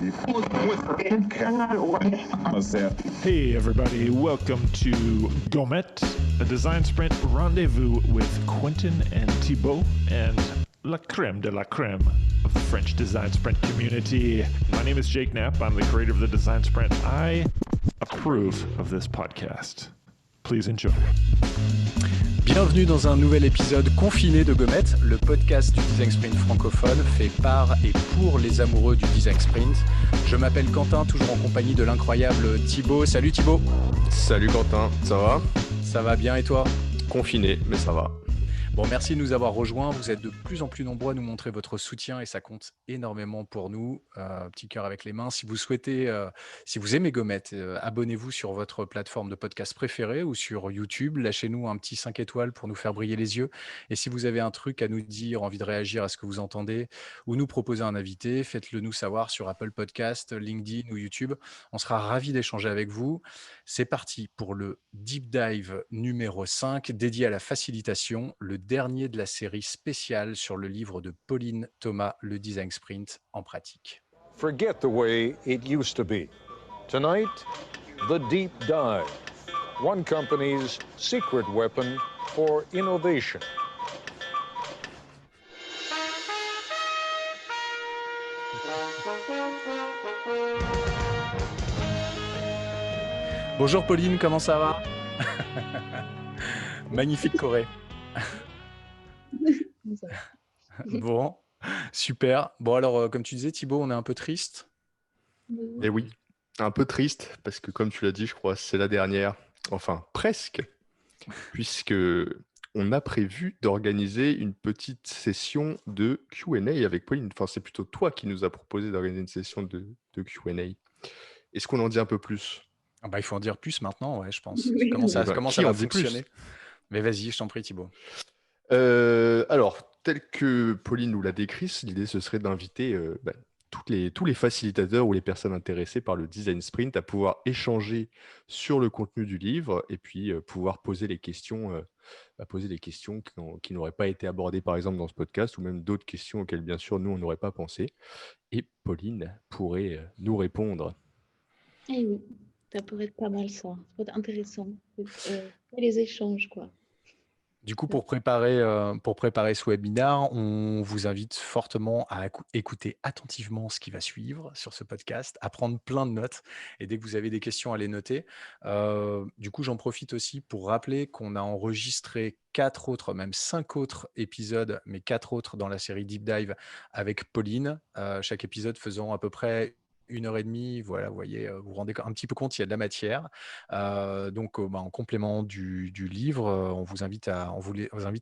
Hey everybody, welcome to Gomet, a design sprint rendezvous with Quentin and Thibaut and la creme de la creme of the French design sprint community. My name is Jake Knapp. I'm the creator of the design sprint. I approve of this podcast. Please enjoy. Bienvenue dans un nouvel épisode confiné de Gomet, le podcast du design sprint francophone fait par et pour les amoureux du design sprint. Je m'appelle Quentin, toujours en compagnie de l'incroyable Thibaut. Salut Thibaut. Salut Quentin, ça va ? Ça va bien et toi ? Confiné, mais ça va. Bon, merci de nous avoir rejoints. Vous êtes de plus en plus nombreux à nous montrer votre soutien et ça compte énormément pour nous. Petit cœur avec les mains. Si vous souhaitez, si vous aimez Gomet, abonnez-vous sur votre plateforme de podcast préférée ou sur YouTube. Lâchez-nous un petit 5 étoiles pour nous faire briller les yeux. Et si vous avez un truc à nous dire, envie de réagir à ce que vous entendez ou nous proposer un invité, faites-le nous savoir sur Apple Podcast, LinkedIn ou YouTube. On sera ravis d'échanger avec vous. C'est parti pour le Deep Dive numéro 5 dédié à la facilitation, le dernier de la série spéciale sur le livre de Pauline Thomas, le Design Sprint en pratique. Forget the way it used to be. Tonight, the deep dive. One company's secret weapon for innovation. Bonjour Pauline, comment ça va ? Magnifique Corée. Bon, super. Bon alors, comme tu disais Thibaut, on est un peu triste. Et oui, un peu triste, parce que comme tu l'as dit, je crois, c'est la dernière, enfin presque, puisque on a prévu d'organiser une petite session de Q&A avec Pauline. Enfin, c'est plutôt toi qui nous as proposé d'organiser une session de Q&A. Est-ce qu'on en dit un peu plus ? Ah bah, il faut en dire plus maintenant, ouais, je pense. Oui. Comment ça Qui va en dit plus ? fonctionner ? Mais vas-y, je t'en prie Thibaut. Alors, tel que Pauline nous l'a décrit, l'idée ce serait d'inviter tous les facilitateurs ou les personnes intéressées par le design sprint à pouvoir échanger sur le contenu du livre et puis pouvoir poser les questions, qui n'auraient pas été abordées par exemple dans ce podcast ou même d'autres questions auxquelles bien sûr nous on n'aurait pas pensé. Et Pauline pourrait nous répondre. Eh oui, ça pourrait être pas mal ça. Ça pourrait être intéressant. Les échanges, quoi. Du coup, pour préparer ce webinaire, on vous invite fortement à écouter attentivement ce qui va suivre sur ce podcast, à prendre plein de notes et dès que vous avez des questions, à les noter. Du coup, j'en profite aussi pour rappeler qu'on a enregistré 4 autres, même 5 autres épisodes, mais 4 autres dans la série Deep Dive avec Pauline, chaque épisode faisant à peu près 1h30, voilà, vous voyez, vous vous rendez un petit peu compte, il y a de la matière. Donc, en complément du livre, on vous invite à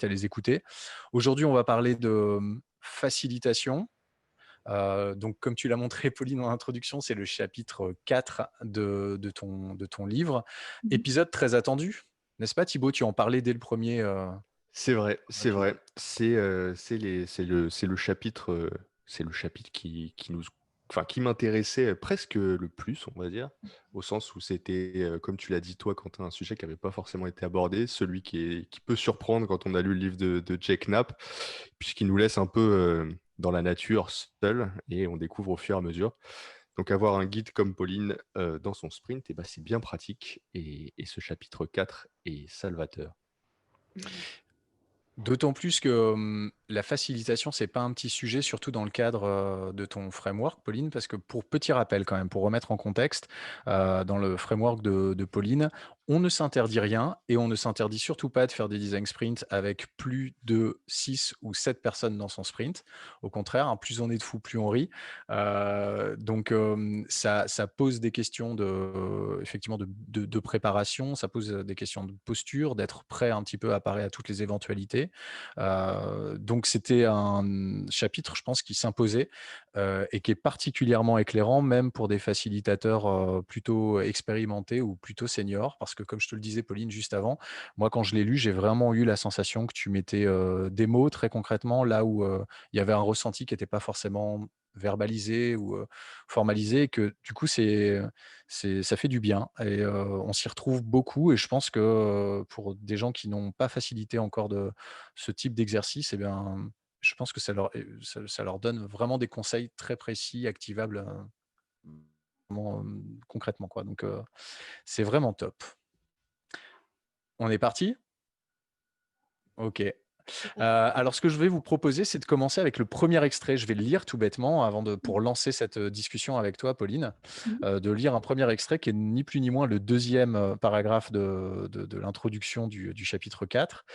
les écouter. Aujourd'hui, on va parler de facilitation. Donc, comme tu l'as montré, Pauline, en introduction, c'est le chapitre 4 de ton livre. Épisode très attendu, n'est-ce pas Thibaut ? Tu en parlais dès le premier. C'est vrai, c'est vrai. C'est le chapitre, qui m'intéressait presque le plus, on va dire, au sens où c'était, comme tu l'as dit toi, Quentin, un sujet qui n'avait pas forcément été abordé, celui qui peut surprendre quand on a lu le livre de Jake Knapp, puisqu'il nous laisse un peu dans la nature seul et on découvre au fur et à mesure. Donc avoir un guide comme Pauline dans son sprint, c'est bien pratique et ce chapitre 4 est salvateur. D'autant plus que la facilitation, c'est pas un petit sujet, surtout dans le cadre de ton framework, Pauline, parce que pour petit rappel quand même, pour remettre en contexte, dans le framework de Pauline, on ne s'interdit rien et on ne s'interdit surtout pas de faire des design sprints avec plus de 6 ou 7 personnes dans son sprint. Au contraire, hein, plus on est de fous, plus on rit. Donc, ça pose des questions effectivement de préparation, ça pose des questions de posture, d'être prêt un petit peu à parer à toutes les éventualités. Donc c'était un chapitre, je pense, qui s'imposait et qui est particulièrement éclairant, même pour des facilitateurs plutôt expérimentés ou plutôt seniors, parce que comme je te le disais, Pauline, juste avant, moi, quand je l'ai lu, j'ai vraiment eu la sensation que tu mettais des mots très concrètement là où il y avait un ressenti qui n'était pas forcément verbalisé ou formalisé, et que du coup, ça fait du bien et on s'y retrouve beaucoup. Et je pense que pour des gens qui n'ont pas facilité encore de ce type d'exercice, eh bien, je pense que ça leur donne vraiment des conseils très précis, activables concrètement, quoi. Donc, c'est vraiment top. On est parti? OK. Alors ce que je vais vous proposer, c'est de commencer avec le premier extrait. Je vais le lire tout bêtement pour lancer cette, discussion avec toi, Pauline, Mhm. de lire un premier extrait qui est ni plus ni moins le deuxième paragraphe de l'introduction du chapitre 4,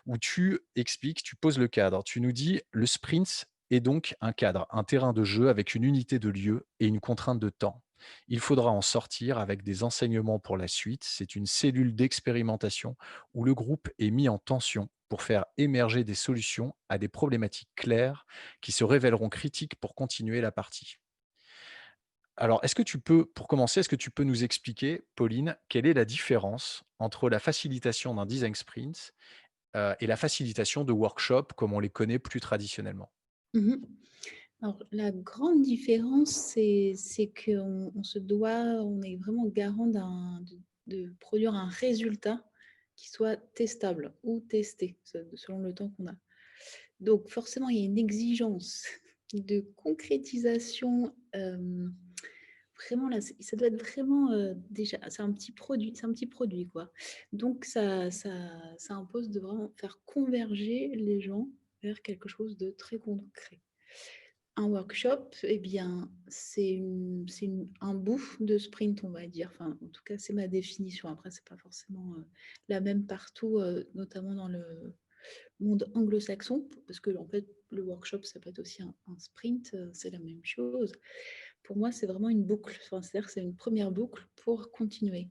où tu expliques, tu poses le cadre. Tu nous dis: «Le sprint est donc un cadre, un terrain de jeu avec une unité de lieu et une contrainte de temps. Il faudra en sortir avec des enseignements pour la suite. C'est une cellule d'expérimentation où le groupe est mis en tension pour faire émerger des solutions à des problématiques claires qui se révéleront critiques pour continuer la partie.» Alors, pour commencer, est-ce que tu peux nous expliquer, Pauline, quelle est la différence entre la facilitation d'un design sprint et la facilitation de workshop comme on les connaît plus traditionnellement? Mhm. Alors, la grande différence, c'est qu'on se doit, on est vraiment garant de produire un résultat qui soit testable ou testé, selon le temps qu'on a. Donc, forcément, il y a une exigence de concrétisation. Vraiment, là, ça doit être vraiment déjà, c'est un petit produit, quoi. Donc, ça impose de vraiment faire converger les gens vers quelque chose de très concret. Un workshop, eh bien, un bout de sprint, on va dire. Enfin, en tout cas, c'est ma définition. Après, c'est pas forcément la même partout, notamment dans le monde anglo-saxon, parce que en fait, le workshop, ça peut être aussi un sprint, c'est la même chose. Pour moi, c'est vraiment une boucle. Enfin, c'est-à-dire que c'est une première boucle pour continuer.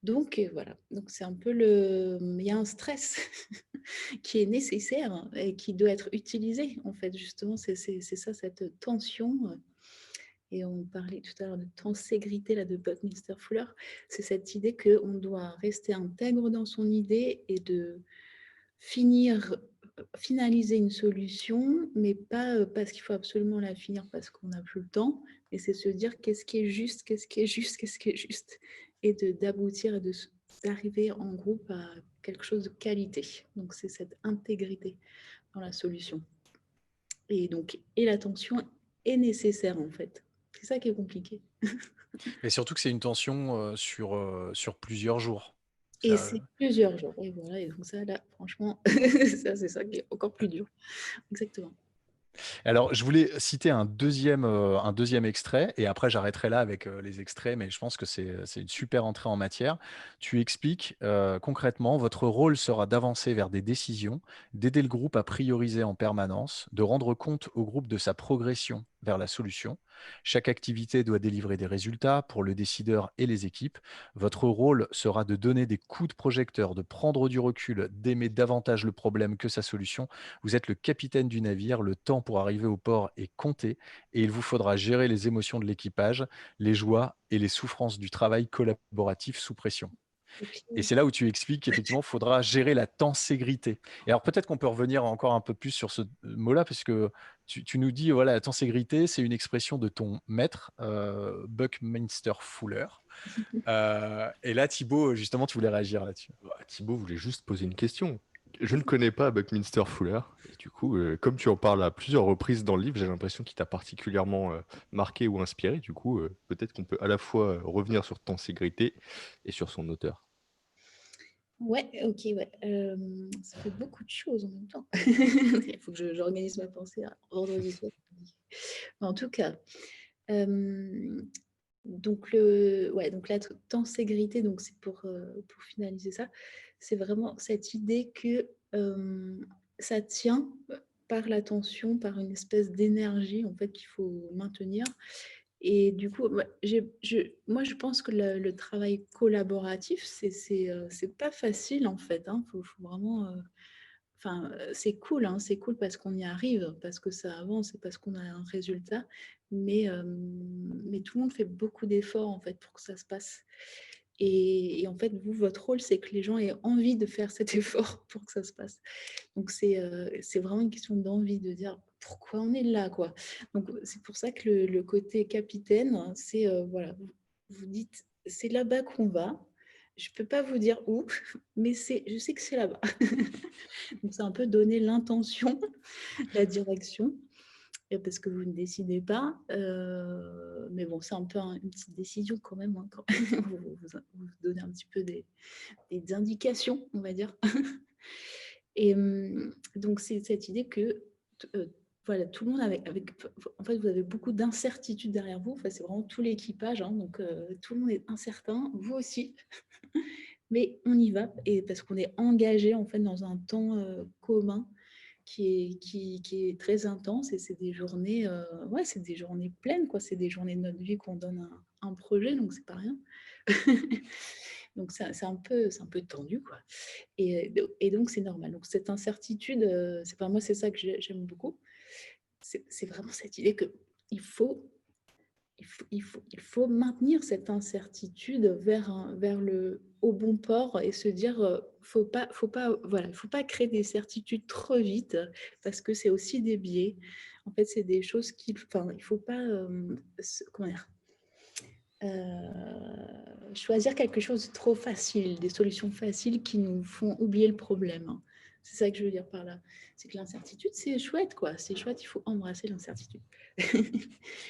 Donc voilà, donc c'est un peu il y a un stress qui est nécessaire et qui doit être utilisé en fait, justement, c'est ça, cette tension. Et on parlait tout à l'heure de tenségrité là, de Buckminster Fuller, c'est cette idée qu'on doit rester intègre dans son idée et de finaliser une solution, mais pas parce qu'il faut absolument la finir parce qu'on n'a plus le temps, et c'est se dire qu'est-ce qui est juste, qu'est-ce qui est juste, qu'est-ce qui est juste, et d'aboutir et d'arriver en groupe à quelque chose de qualité. Donc c'est cette intégrité dans la solution. Et donc, et l'attention est nécessaire en fait. C'est ça qui est compliqué. Et surtout que c'est une tension sur plusieurs jours. Et Ça, c'est plusieurs jours. Et voilà, et donc ça, là, franchement, ça, c'est ça qui est encore plus dur. Exactement. Alors, je voulais citer un deuxième extrait et après j'arrêterai là avec les extraits, mais je pense que c'est une super entrée en matière. Tu expliques concrètement, votre rôle sera d'avancer vers des décisions, d'aider le groupe à prioriser en permanence, de rendre compte au groupe de sa progression vers la solution. Chaque activité doit délivrer des résultats pour le décideur et les équipes. Votre rôle sera de donner des coups de projecteur, de prendre du recul, d'aimer davantage le problème que sa solution. Vous êtes le capitaine du navire, le temps pour arriver au port est compté et il vous faudra gérer les émotions de l'équipage, les joies et les souffrances du travail collaboratif sous pression. Et c'est là où tu expliques qu'effectivement, il faudra gérer la tenségrité. Et alors peut-être qu'on peut revenir encore un peu plus sur ce mot-là, parce que tu nous dis, voilà, la tenségrité, c'est une expression de ton maître, Buckminster Fuller. Et là, Thibaut, justement, tu voulais réagir là-dessus. Thibaut voulait juste poser une question. Je ne connais pas Buckminster Fuller. Et du coup, comme tu en parles à plusieurs reprises dans le livre, j'ai l'impression qu'il t'a particulièrement marqué ou inspiré. Du coup, peut-être qu'on peut à la fois revenir sur Tenségrité et sur son auteur. Ouais, ok, ouais. Ça fait beaucoup de choses en même temps. Il faut que j'organise ma pensée à vendredi soir. Mais en tout cas, donc donc la tenségrité, donc c'est pour finaliser ça, c'est vraiment cette idée que ça tient par l'attention, par une espèce d'énergie en fait qu'il faut maintenir. Et du coup, moi, je pense que le travail collaboratif, c'est pas facile en fait. Faut vraiment. Enfin, c'est cool, c'est cool parce qu'on y arrive, parce que ça avance et parce qu'on a un résultat. Mais tout le monde fait beaucoup d'efforts en fait pour que ça se passe. Et en fait, vous, votre rôle, c'est que les gens aient envie de faire cet effort pour que ça se passe. Donc, c'est vraiment une question d'envie, de dire pourquoi on est là, quoi. Donc, c'est pour ça que le côté capitaine, c'est, voilà, vous dites, c'est là-bas qu'on va. Je ne peux pas vous dire où, mais je sais que c'est là-bas. Donc, c'est un peu donner l'intention, la direction. parce que vous ne décidez pas. Mais bon, c'est un peu une petite décision quand même. Hein, quand vous donnez un petit peu des indications, on va dire. Et donc, c'est cette idée que voilà, tout le monde en fait, vous avez beaucoup d'incertitudes derrière vous. Enfin, c'est vraiment tout l'équipage. Hein, donc, tout le monde est incertain, vous aussi. Mais on y va, et parce qu'on est engagé en fait dans un temps commun qui est très intense, et c'est des journées, c'est des journées pleines, quoi. C'est des journées de notre vie qu'on donne un projet, donc c'est pas rien. Donc c'est un peu tendu, quoi. Et donc c'est normal. Donc cette incertitude, moi c'est ça que j'aime beaucoup. C'est vraiment cette idée que il faut maintenir cette incertitude vers au bon port, et se dire, faut pas créer des certitudes trop vite, parce que c'est aussi des biais. En fait, c'est des choses il faut pas comment dire, choisir quelque chose de trop facile, des solutions faciles qui nous font oublier le problème. Hein. C'est ça que je veux dire par là. C'est que l'incertitude, c'est chouette, quoi. C'est chouette, il faut embrasser l'incertitude.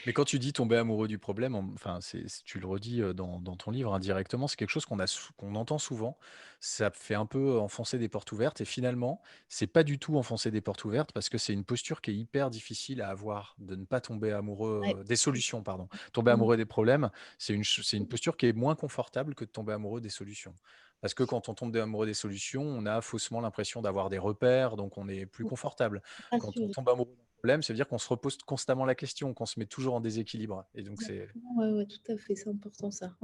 Mais quand tu dis tomber amoureux du problème, enfin, tu le redis dans ton livre indirectement, c'est quelque chose qu'on entend souvent. Ça fait un peu enfoncer des portes ouvertes, et finalement, c'est pas du tout enfoncer des portes ouvertes, parce que c'est une posture qui est hyper difficile à avoir, de ne pas tomber amoureux Ouais. des solutions, pardon. Tomber amoureux des problèmes, c'est une posture qui est moins confortable que de tomber amoureux des solutions. Parce que quand on tombe amoureux des solutions, on a faussement l'impression d'avoir des repères, donc on est plus confortable. Quand on tombe amoureux d'un problème, ça veut dire qu'on se repose constamment la question, qu'on se met toujours en déséquilibre. Et donc, c'est. Ouais, tout à fait, c'est important ça.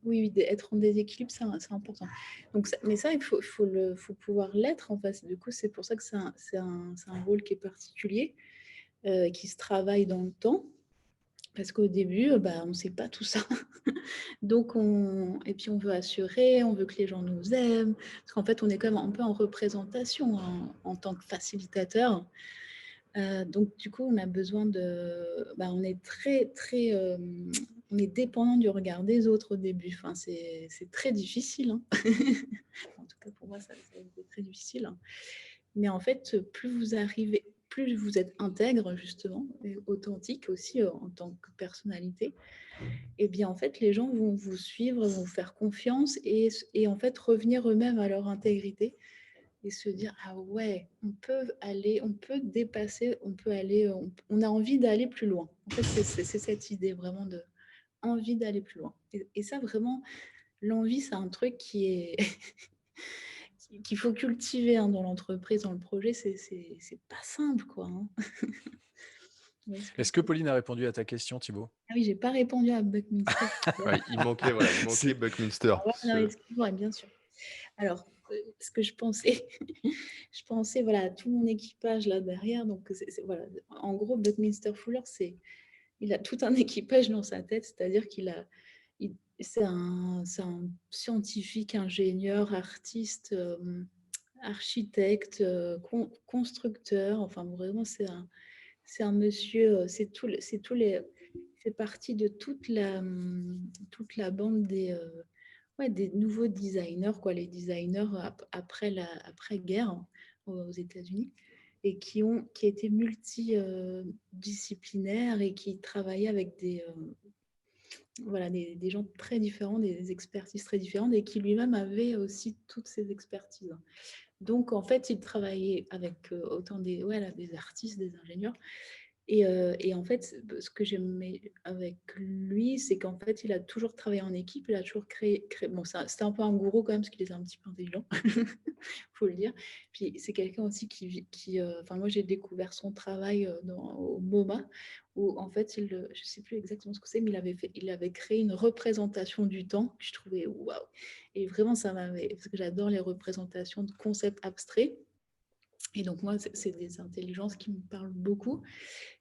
Oui, être en déséquilibre, c'est important. Donc, mais ça, il faut pouvoir l'être en face. Du coup, c'est pour ça que c'est un rôle qui est particulier, qui se travaille dans le temps. Parce qu'au début, on ne sait pas tout ça. Donc, et puis on veut assurer, on veut que les gens nous aiment. Parce qu'en fait, on est quand même un peu en représentation, hein, en tant que facilitateur. Donc, du coup, on a besoin on est très, on est dépendant du regard des autres au début. Enfin, c'est très difficile. Hein. En tout cas, pour moi, ça a été très difficile. Hein. Mais en fait, plus vous êtes intègre, justement, et authentique aussi en tant que personnalité, et bien en fait, les gens vont vous suivre, vont vous faire confiance, et en fait revenir eux-mêmes à leur intégrité, et se dire, ah ouais, on peut dépasser, on peut aller, on a envie d'aller plus loin. En fait, c'est cette idée vraiment de envie d'aller plus loin. Et ça, vraiment, l'envie, c'est un truc qui est qu'il faut cultiver, hein, dans l'entreprise, dans le projet. C'est pas simple, quoi. Hein. Est-ce que Pauline a répondu à ta question, Thibaut? Ah oui, j'ai pas répondu à Buckminster. Ouais, il manquait Buckminster. Non, excuse-moi, bien sûr. Alors, ce que je pensais, voilà, à tout mon équipage là derrière. Donc, voilà, en gros, Buckminster Fuller, il a tout un équipage dans sa tête, c'est-à-dire c'est un scientifique, ingénieur, artiste, architecte, constructeur. Enfin, vraiment, c'est un monsieur, il fait partie de toute la bande des nouveaux designers, quoi, les designers après-guerre, hein, aux États-Unis, et qui étaient multidisciplinaires, et qui travaillaient avec des gens très différents, des expertises très différentes, et qui lui-même avait aussi toutes ces expertises. Donc, en fait, il travaillait avec autant des artistes, des ingénieurs. Et en fait, ce que j'aimais avec lui, c'est qu'en fait, il a toujours travaillé en équipe, il a toujours créé bon, c'était un peu un gourou quand même, parce qu'il était un petit peu intelligent, faut le dire. Puis c'est quelqu'un aussi moi j'ai découvert son travail au MoMA, où en fait, je ne sais plus exactement ce que c'est, mais il avait créé une représentation du temps que je trouvais waouh. Et vraiment, parce que j'adore les représentations de concepts abstraits. Et donc moi, c'est des intelligences qui me parlent beaucoup.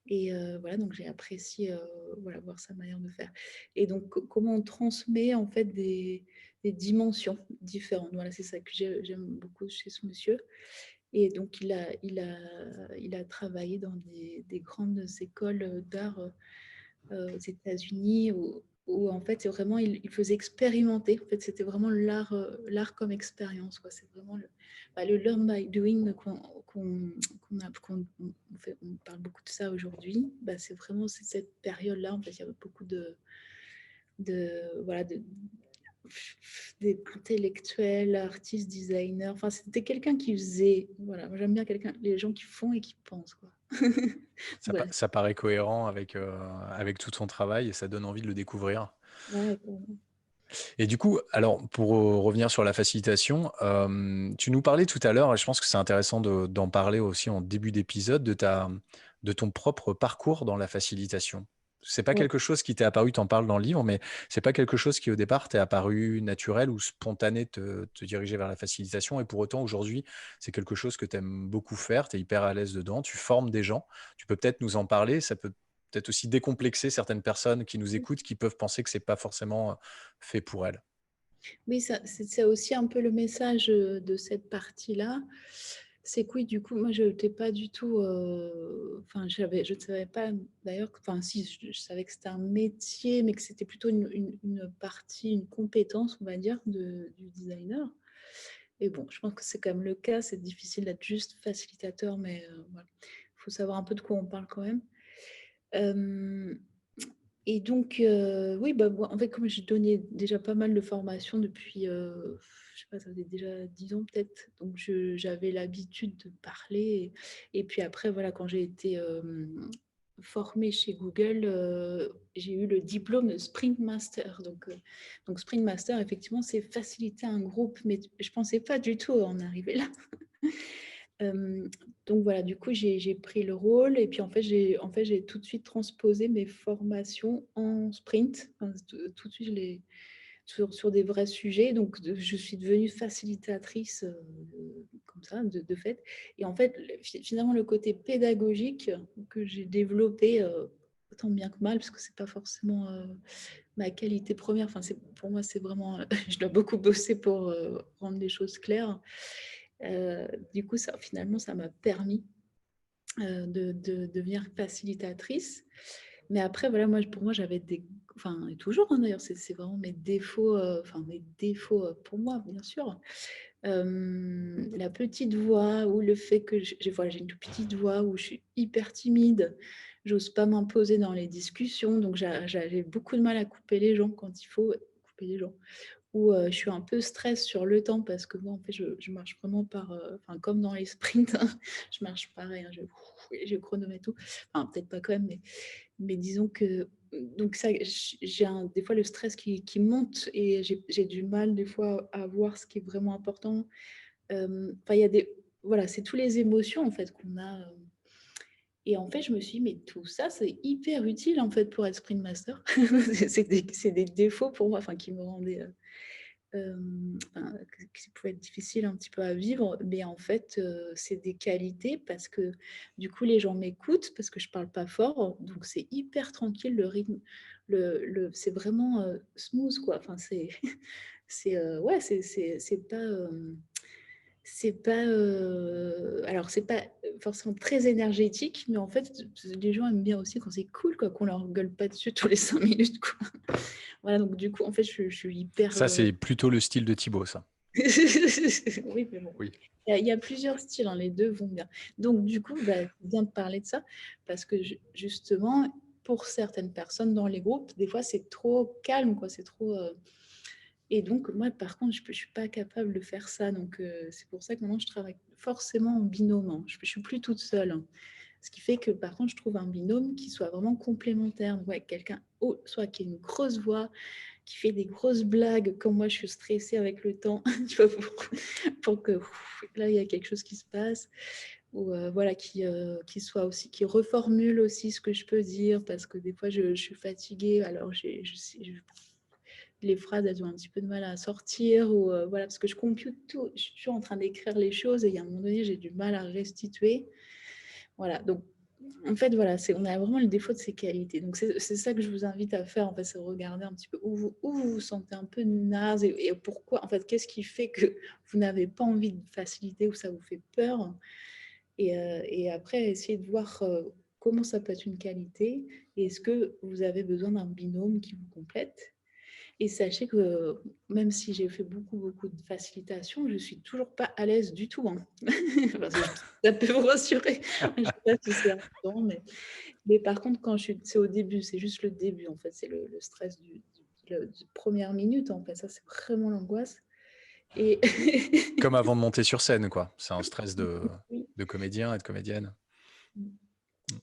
Et voilà, donc j'ai apprécié voir sa manière de faire. Et donc, comment on transmet en fait des dimensions différentes. Voilà, c'est ça que j'aime beaucoup chez ce monsieur. Et donc, il a travaillé dans des grandes écoles d'art aux États-Unis, où en fait, c'est vraiment, il faisait expérimenter. En fait, c'était vraiment l'art comme expérience, quoi. C'est vraiment le learn by doing on parle beaucoup de ça aujourd'hui, c'est vraiment cette période-là. En fait, il y avait beaucoup des intellectuels, artistes, designers. Enfin, c'était quelqu'un qui faisait. Voilà, moi, j'aime bien les gens qui font et qui pensent, quoi. Voilà. Ça paraît cohérent avec tout ton travail et ça donne envie de le découvrir. Ouais, Et du coup, alors pour revenir sur la facilitation, tu nous parlais tout à l'heure, et je pense que c'est intéressant d'en parler aussi en début d'épisode, de ton propre parcours dans la facilitation. C'est pas ouais. quelque chose qui t'est apparu, t'en parles dans le livre, mais c'est pas quelque chose qui au départ t'est apparu naturel ou spontané de te diriger vers la facilitation. Et pour autant, aujourd'hui, c'est quelque chose que tu aimes beaucoup faire, tu es hyper à l'aise dedans, tu formes des gens. Tu peux peut-être nous en parler, ça peut peut-être aussi décomplexer certaines personnes qui nous écoutent, qui peuvent penser que c'est pas forcément fait pour elles. Oui, c'est aussi un peu le message de cette partie-là. C'est que oui, du coup, moi, je n'étais pas du tout. Enfin, je ne savais pas d'ailleurs. Enfin, si, je savais que c'était un métier, mais que c'était plutôt une partie, une compétence, on va dire, du designer. Et bon, je pense que c'est quand même le cas. C'est difficile d'être juste facilitateur, mais voilà. Il faut savoir un peu de quoi on parle quand même. Et donc, oui, moi, en fait, comme j'ai donné déjà pas mal de formations depuis, je sais pas, ça faisait déjà 10 ans peut-être, donc j'avais l'habitude de parler. Et puis après, voilà, quand j'ai été formée chez Google, j'ai eu le diplôme de Sprint Master. Donc Sprint Master, effectivement, c'est faciliter un groupe, mais je pensais pas du tout en arriver là. Donc voilà, du coup, j'ai pris le rôle et puis en fait, j'ai tout de suite transposé mes formations en sprint. Enfin, tout de suite, sur des vrais sujets. Donc, je suis devenue facilitatrice comme ça, de fait. Et en fait, finalement, le côté pédagogique que j'ai développé autant bien que mal, parce que c'est pas forcément ma qualité première. Enfin, pour moi, c'est vraiment, je dois beaucoup bosser pour rendre les choses claires. Du coup, finalement, ça m'a permis de devenir facilitatrice. Mais après, voilà, pour moi, j'avais enfin, et toujours, hein, d'ailleurs, c'est vraiment mes défauts, pour moi, bien sûr. La petite voix ou le fait que j'ai une toute petite voix où je suis hyper timide, j'ose pas m'imposer dans les discussions, donc j'avais beaucoup de mal à couper les gens quand il faut couper les gens. Où je suis un peu stress sur le temps parce que moi, en fait, je marche vraiment enfin, comme dans les sprints, hein, je marche pareil, hein, je chronomètre tout. Enfin, peut-être pas quand même, mais disons que. Donc, ça, j'ai des fois le stress qui monte et j'ai du mal, des fois, à voir ce qui est vraiment important. Enfin, il y a voilà, c'est toutes les émotions, en fait, qu'on a. Et en fait, je me suis dit, mais tout ça, c'est hyper utile, en fait, pour être Sprint Master. C'est des défauts pour moi, enfin, qui me rendaient. Qui pouvait être difficile un petit peu à vivre, mais en fait, c'est des qualités parce que du coup, les gens m'écoutent parce que je parle pas fort, donc c'est hyper tranquille, le rythme, c'est vraiment smooth, quoi. Enfin, ouais, c'est pas, alors c'est pas forcément très énergétique, mais en fait, les gens aiment bien aussi quand c'est cool, quoi, qu'on leur gueule pas dessus tous les 5 minutes, quoi. Voilà, donc du coup, en fait, je suis hyper. Ça, c'est plutôt le style de Thibaut, ça. Oui, mais bon. Oui. Il y a plusieurs styles, hein, les deux vont bien. Donc, du coup, c'est bien de parler de ça parce que justement, pour certaines personnes dans les groupes, des fois, c'est trop calme, quoi. C'est trop. Et donc, moi, par contre, je ne suis pas capable de faire ça. Donc, c'est pour ça que maintenant, je travaille forcément en binôme, hein. Je ne suis plus toute seule, hein. Ce qui fait que, par contre, je trouve un binôme qui soit vraiment complémentaire. Donc, ouais, quelqu'un, soit qui a une grosse voix, qui fait des grosses blagues, comme moi, je suis stressée avec le temps, tu vois, pour que là, il y a quelque chose qui se passe. Ou voilà, qui soit aussi, qui reformule aussi ce que je peux dire, parce que des fois, je suis fatiguée, alors les phrases, elles ont un petit peu de mal à sortir, ou voilà, parce que je compute tout, je suis toujours en train d'écrire les choses, et il y a un moment donné, j'ai du mal à restituer. Voilà, donc en fait, voilà, on a vraiment le défaut de ces qualités. Donc, c'est ça que je vous invite à faire, en fait, c'est regarder un petit peu où vous vous sentez un peu naze et pourquoi, en fait, qu'est-ce qui fait que vous n'avez pas envie de faciliter ou ça vous fait peur. Et après, essayer de voir comment ça peut être une qualité et est-ce que vous avez besoin d'un binôme qui vous complète. Et sachez que même si j'ai fait beaucoup de facilitation, je suis toujours pas à l'aise du tout, hein. Enfin, ça peut vous rassurer. Je sais pas si c'est important, mais par contre, c'est au début, c'est juste le début, en fait. C'est le stress de première minute, en fait. Ça, c'est vraiment l'angoisse. Et Comme avant de monter sur scène, quoi. C'est un stress oui. de comédien et de comédienne.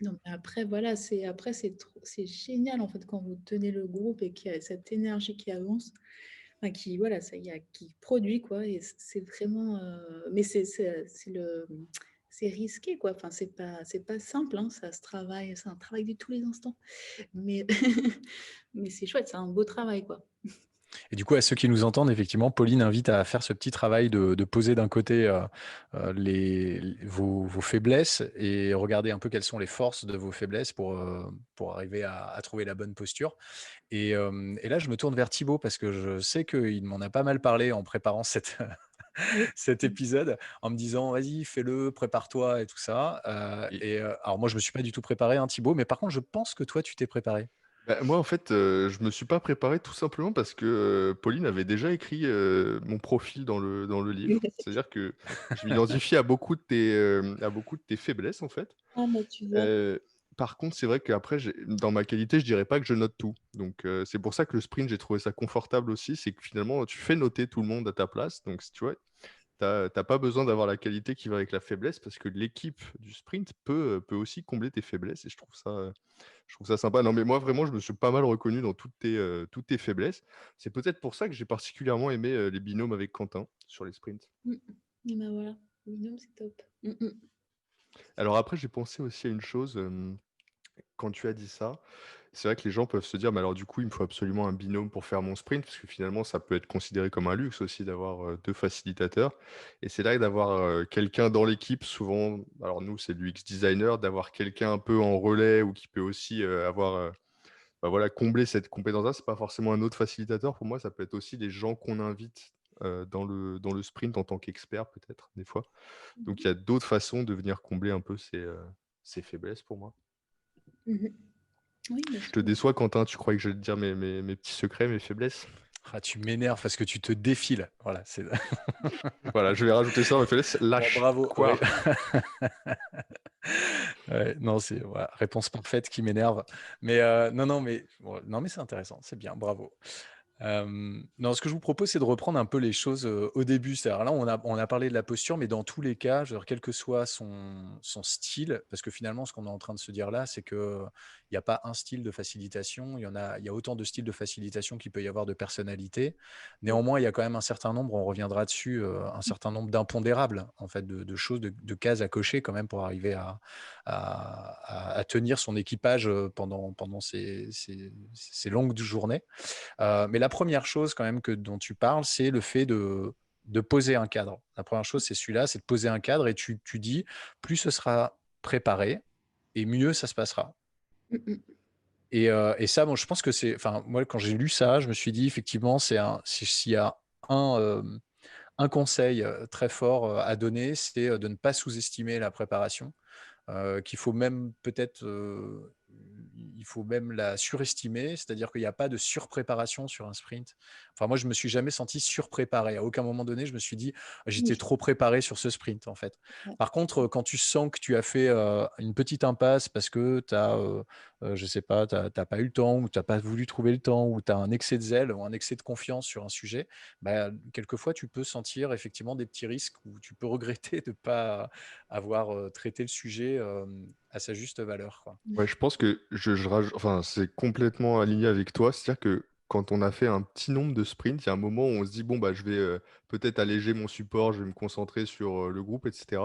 Non, mais après, voilà, c'est génial, en fait, quand vous tenez le groupe et qu'il y a cette énergie qui avance, enfin, voilà, qui produit, quoi. Et c'est vraiment. Mais c'est risqué, quoi. Enfin, c'est pas simple, hein, ça se travaille, c'est un travail de tous les instants. Mais, mais c'est chouette, c'est un beau travail, quoi. Et du coup, à ceux qui nous entendent, effectivement, Pauline invite à faire ce petit travail de poser d'un côté vos faiblesses et regarder un peu quelles sont les forces de vos faiblesses pour arriver à trouver la bonne posture. Et là, je me tourne vers Thibaut parce que je sais qu'il m'en a pas mal parlé en préparant Oui. cet épisode, en me disant, vas-y, fais-le, prépare-toi et tout ça. Alors moi, je me suis pas du tout préparé, hein, Thibaut, mais par contre, je pense que toi, tu t'es préparé. Bah, moi, en fait, je me suis pas préparé tout simplement parce que Pauline avait déjà écrit mon profil dans le livre. C'est-à-dire que je m'identifie à beaucoup de tes faiblesses, en fait. Ah, bah, tu vois. Par contre, c'est vrai qu'après, dans ma qualité, je dirais pas que je note tout. Donc, c'est pour ça que le sprint, j'ai trouvé ça confortable aussi. C'est que finalement, tu fais noter tout le monde à ta place. Donc, si tu vois, t'as pas besoin d'avoir la qualité qui va avec la faiblesse parce que l'équipe du sprint peut aussi combler tes faiblesses et je trouve ça sympa. Non, mais moi, vraiment, je me suis pas mal reconnu dans toutes tes faiblesses. C'est peut-être pour ça que j'ai particulièrement aimé les binômes avec Quentin sur les sprints. Et ben voilà, binôme, c'est top. Alors après, j'ai pensé aussi à une chose. Quand tu as dit ça, c'est vrai que les gens peuvent se dire, mais alors du coup, il me faut absolument un binôme pour faire mon sprint, parce que finalement, ça peut être considéré comme un luxe aussi d'avoir deux facilitateurs. Et c'est là d'avoir quelqu'un dans l'équipe, souvent, alors nous, c'est l'UX designer, d'avoir quelqu'un un peu en relais ou qui peut aussi bah voilà, combler cette compétence-là. C'est pas forcément un autre facilitateur. Pour moi, ça peut être aussi des gens qu'on invite dans le sprint en tant qu'expert, peut-être, des fois. Donc, il y a d'autres façons de venir combler un peu ces faiblesses pour moi. Oui, bien Je sûr. te déçois, Quentin, tu croyais que j'allais te dire mes petits secrets, mes faiblesses? Ah, tu m'énerves parce que tu te défiles. Voilà, c'est Voilà, je vais rajouter ça, mes faiblesses. bon, Lâche. bravo. Quoi? Ouais. Ouais, non, c'est voilà, réponse parfaite qui m'énerve. Mais non, mais non, mais c'est intéressant, c'est bien, bravo. Non, ce que je vous propose, c'est de reprendre un peu les choses au début. C'est-à-dire là, on a parlé de la posture, mais dans tous les cas, je veux dire, quel que soit son style, parce que finalement, ce qu'on est en train de se dire là, c'est que il n'y a pas un style de facilitation. Il y a autant de styles de facilitation qu'il peut y avoir de personnalités. Néanmoins, il y a quand même un certain nombre, on reviendra dessus, un certain nombre d'impondérables, en fait, de choses, de cases à cocher quand même pour arriver à tenir son équipage pendant ces longues journées. Mais la première chose quand même dont tu parles, c'est le fait de poser un cadre. La première chose, c'est celui-là, c'est de poser un cadre et tu dis, plus ce sera préparé et mieux ça se passera. Et ça, bon, je pense que c'est, enfin, moi, quand j'ai lu ça, je me suis dit, effectivement, s'il y a un conseil très fort à donner, c'est de ne pas sous-estimer la préparation. Qu'il faut même peut-être il faut même la surestimer, c'est-à-dire qu'il n'y a pas de surpréparation sur un sprint. Enfin, moi, je me suis jamais senti surpréparé. À aucun moment donné, je me suis dit j'étais trop préparé sur ce sprint en fait. Par contre, quand tu sens que tu as fait une petite impasse parce que tu as, je sais pas, t'as pas eu le temps ou tu n'as pas voulu trouver le temps ou tu as un excès de zèle ou un excès de confiance sur un sujet, bah, quelquefois, tu peux sentir effectivement des petits risques où tu peux regretter de ne pas avoir traité le sujet à sa juste valeur, quoi. Ouais, je pense que enfin, c'est complètement aligné avec toi. C'est-à-dire que quand on a fait un petit nombre de sprints, il y a un moment où on se dit, bon, bah, je vais peut-être alléger mon support, je vais me concentrer sur le groupe, etc.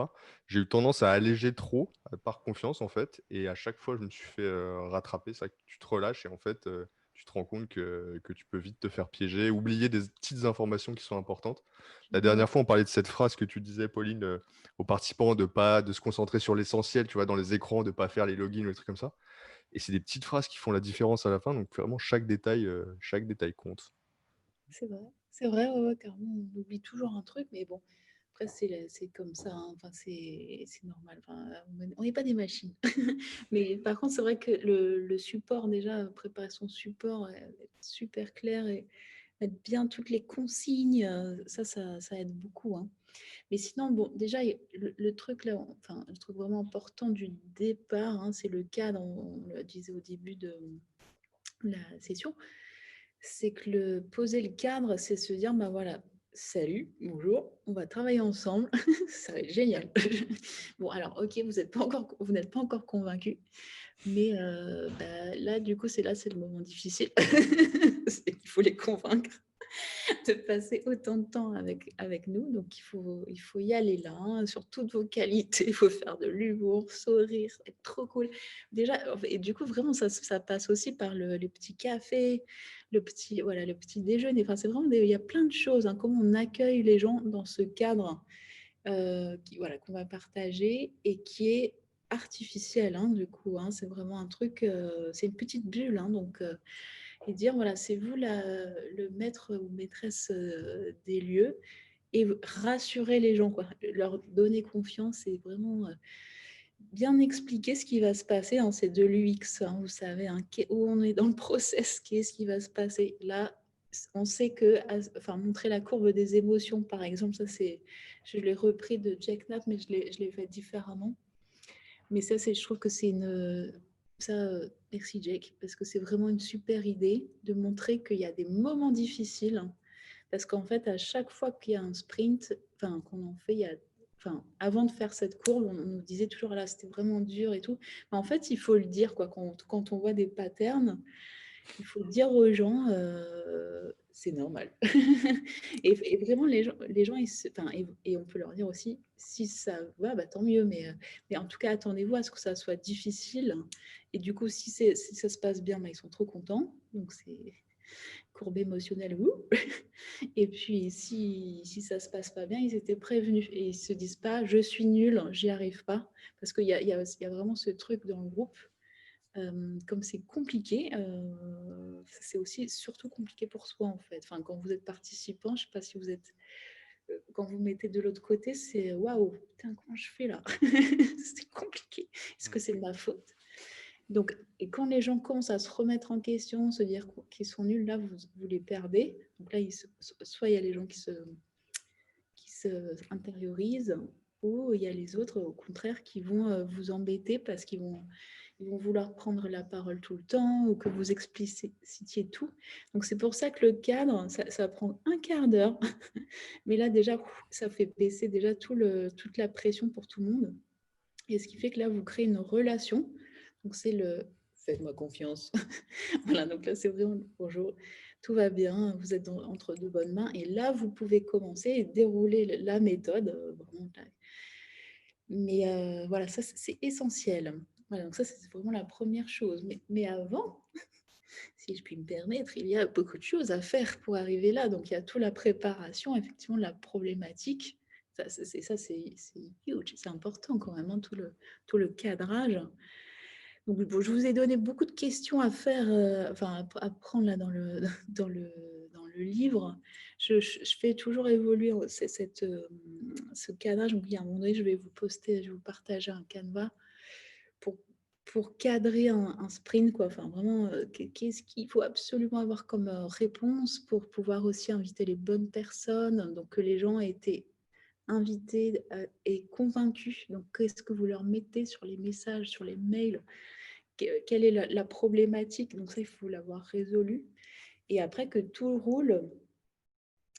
J'ai eu tendance à alléger trop, par confiance, en fait. Et à chaque fois, je me suis fait rattraper. Ça, tu te relâches et en fait, tu te rends compte que tu peux vite te faire piéger, oublier des petites informations qui sont importantes. La dernière fois, on parlait de cette phrase que tu disais, Pauline, aux participants de se concentrer sur l'essentiel, tu vois, dans les écrans, de ne pas faire les logins ou des trucs comme ça. Et c'est des petites phrases qui font la différence à la fin. Donc vraiment, chaque détail compte. C'est vrai, ouais, carrément, on oublie toujours un truc, mais bon, après, c'est comme ça, hein, enfin, c'est normal. Enfin, on n'est pas des machines. Mais par contre, c'est vrai que le support, déjà, préparer son support, être super clair mettre bien toutes les consignes, ça aide beaucoup, hein. Mais sinon, bon, déjà, le truc là, enfin, le truc vraiment important du départ, hein, c'est le cadre, on le disait au début de la session, c'est que poser le cadre, c'est se dire, bah voilà, salut, bonjour, on va travailler ensemble, ça va être génial. Bon, alors, ok, vous n'êtes pas encore convaincu, mais bah, là, du coup, c'est le moment difficile. Il faut les convaincre de passer autant de temps avec nous. Donc, il faut y aller là, hein, sur toutes vos qualités. Il faut faire de l'humour, sourire, être trop cool. Déjà, et du coup, vraiment, ça passe aussi par les petits cafés, le petit déjeuner. Enfin, c'est vraiment, il y a plein de choses, hein, comment on accueille les gens dans ce cadre voilà, qu'on va partager et qui est artificiel, hein, du coup. Hein, c'est vraiment un truc, c'est une petite bulle. Hein, donc, et dire, voilà, c'est vous le maître ou maîtresse des lieux et rassurer les gens, quoi, leur donner confiance et vraiment bien expliquer ce qui va se passer. Hein, c'est de l'UX, hein, vous savez, hein, où on est dans le process, qu'est-ce qui va se passer. Là, on sait que, enfin, montrer la courbe des émotions, par exemple, ça c'est, je l'ai repris de Jack Knapp, mais je l'ai fait différemment. Mais ça, je trouve que c'est merci Jake, parce que c'est vraiment une super idée de montrer qu'il y a des moments difficiles, hein, parce qu'en fait, à chaque fois qu'il y a un sprint, enfin, qu'on en fait, enfin, avant de faire cette courbe, on nous disait toujours, là, c'était vraiment dur et tout. Mais en fait, il faut le dire, quoi, quand on voit des patterns, il faut dire aux gens, c'est normal. Et vraiment, les gens et on peut leur dire aussi, si ça va, bah, tant mieux. Mais en tout cas, attendez-vous à ce que ça soit difficile. Et du coup, si ça se passe bien, bah, ils sont trop contents. Donc, c'est courbe émotionnelle. Et puis, si ça se passe pas bien, ils étaient prévenus. Et ils se disent pas, je suis nul, j'y arrive pas. Parce qu'il y a vraiment ce truc dans le groupe. Comme c'est compliqué, c'est aussi surtout compliqué pour soi en fait. Enfin, quand vous êtes participant, je ne sais pas si vous êtes, quand vous mettez de l'autre côté, c'est waouh, putain, comment je fais là? C'est compliqué. Est-ce que c'est de ma faute? Donc, et quand les gens commencent à se remettre en question, se dire qu'ils sont nuls, là, vous les perdez. Donc là, soit il y a les gens qui se intériorisent, ou il y a les autres, au contraire, qui vont vous embêter parce qu'ils vont vouloir prendre la parole tout le temps ou que vous explicitiez tout. Donc, c'est pour ça que le cadre, ça prend un quart d'heure. Mais là, déjà, ça fait baisser déjà toute la pression pour tout le monde. Et ce qui fait que là, vous créez une relation. Donc, c'est le « faites-moi confiance ». Voilà, donc là, c'est vraiment « bonjour, tout va bien, vous êtes entre de bonnes mains ». Et là, vous pouvez commencer et dérouler la méthode. Vraiment, mais voilà, ça, c'est essentiel. Voilà, donc ça, c'est vraiment la première chose. Mais avant, si je puis me permettre, il y a beaucoup de choses à faire pour arriver là. Donc, il y a toute la préparation, effectivement, de la problématique. C'est huge, c'est important quand même, hein, tout le cadrage. Donc, bon, je vous ai donné beaucoup de questions à faire, enfin, à prendre là dans le, dans le livre. Je fais toujours évoluer ce cadrage. Donc, il y a un moment donné, je vais vous partager un canevas pour cadrer un sprint, quoi. Enfin, vraiment, qu'est-ce qu'il faut absolument avoir comme réponse pour pouvoir aussi inviter les bonnes personnes, donc que les gens aient été invités et convaincus. Donc, qu'est-ce que vous leur mettez sur les messages, sur les mails? Quelle est la problématique? Donc ça, il faut l'avoir résolu. Et après, que tout roule,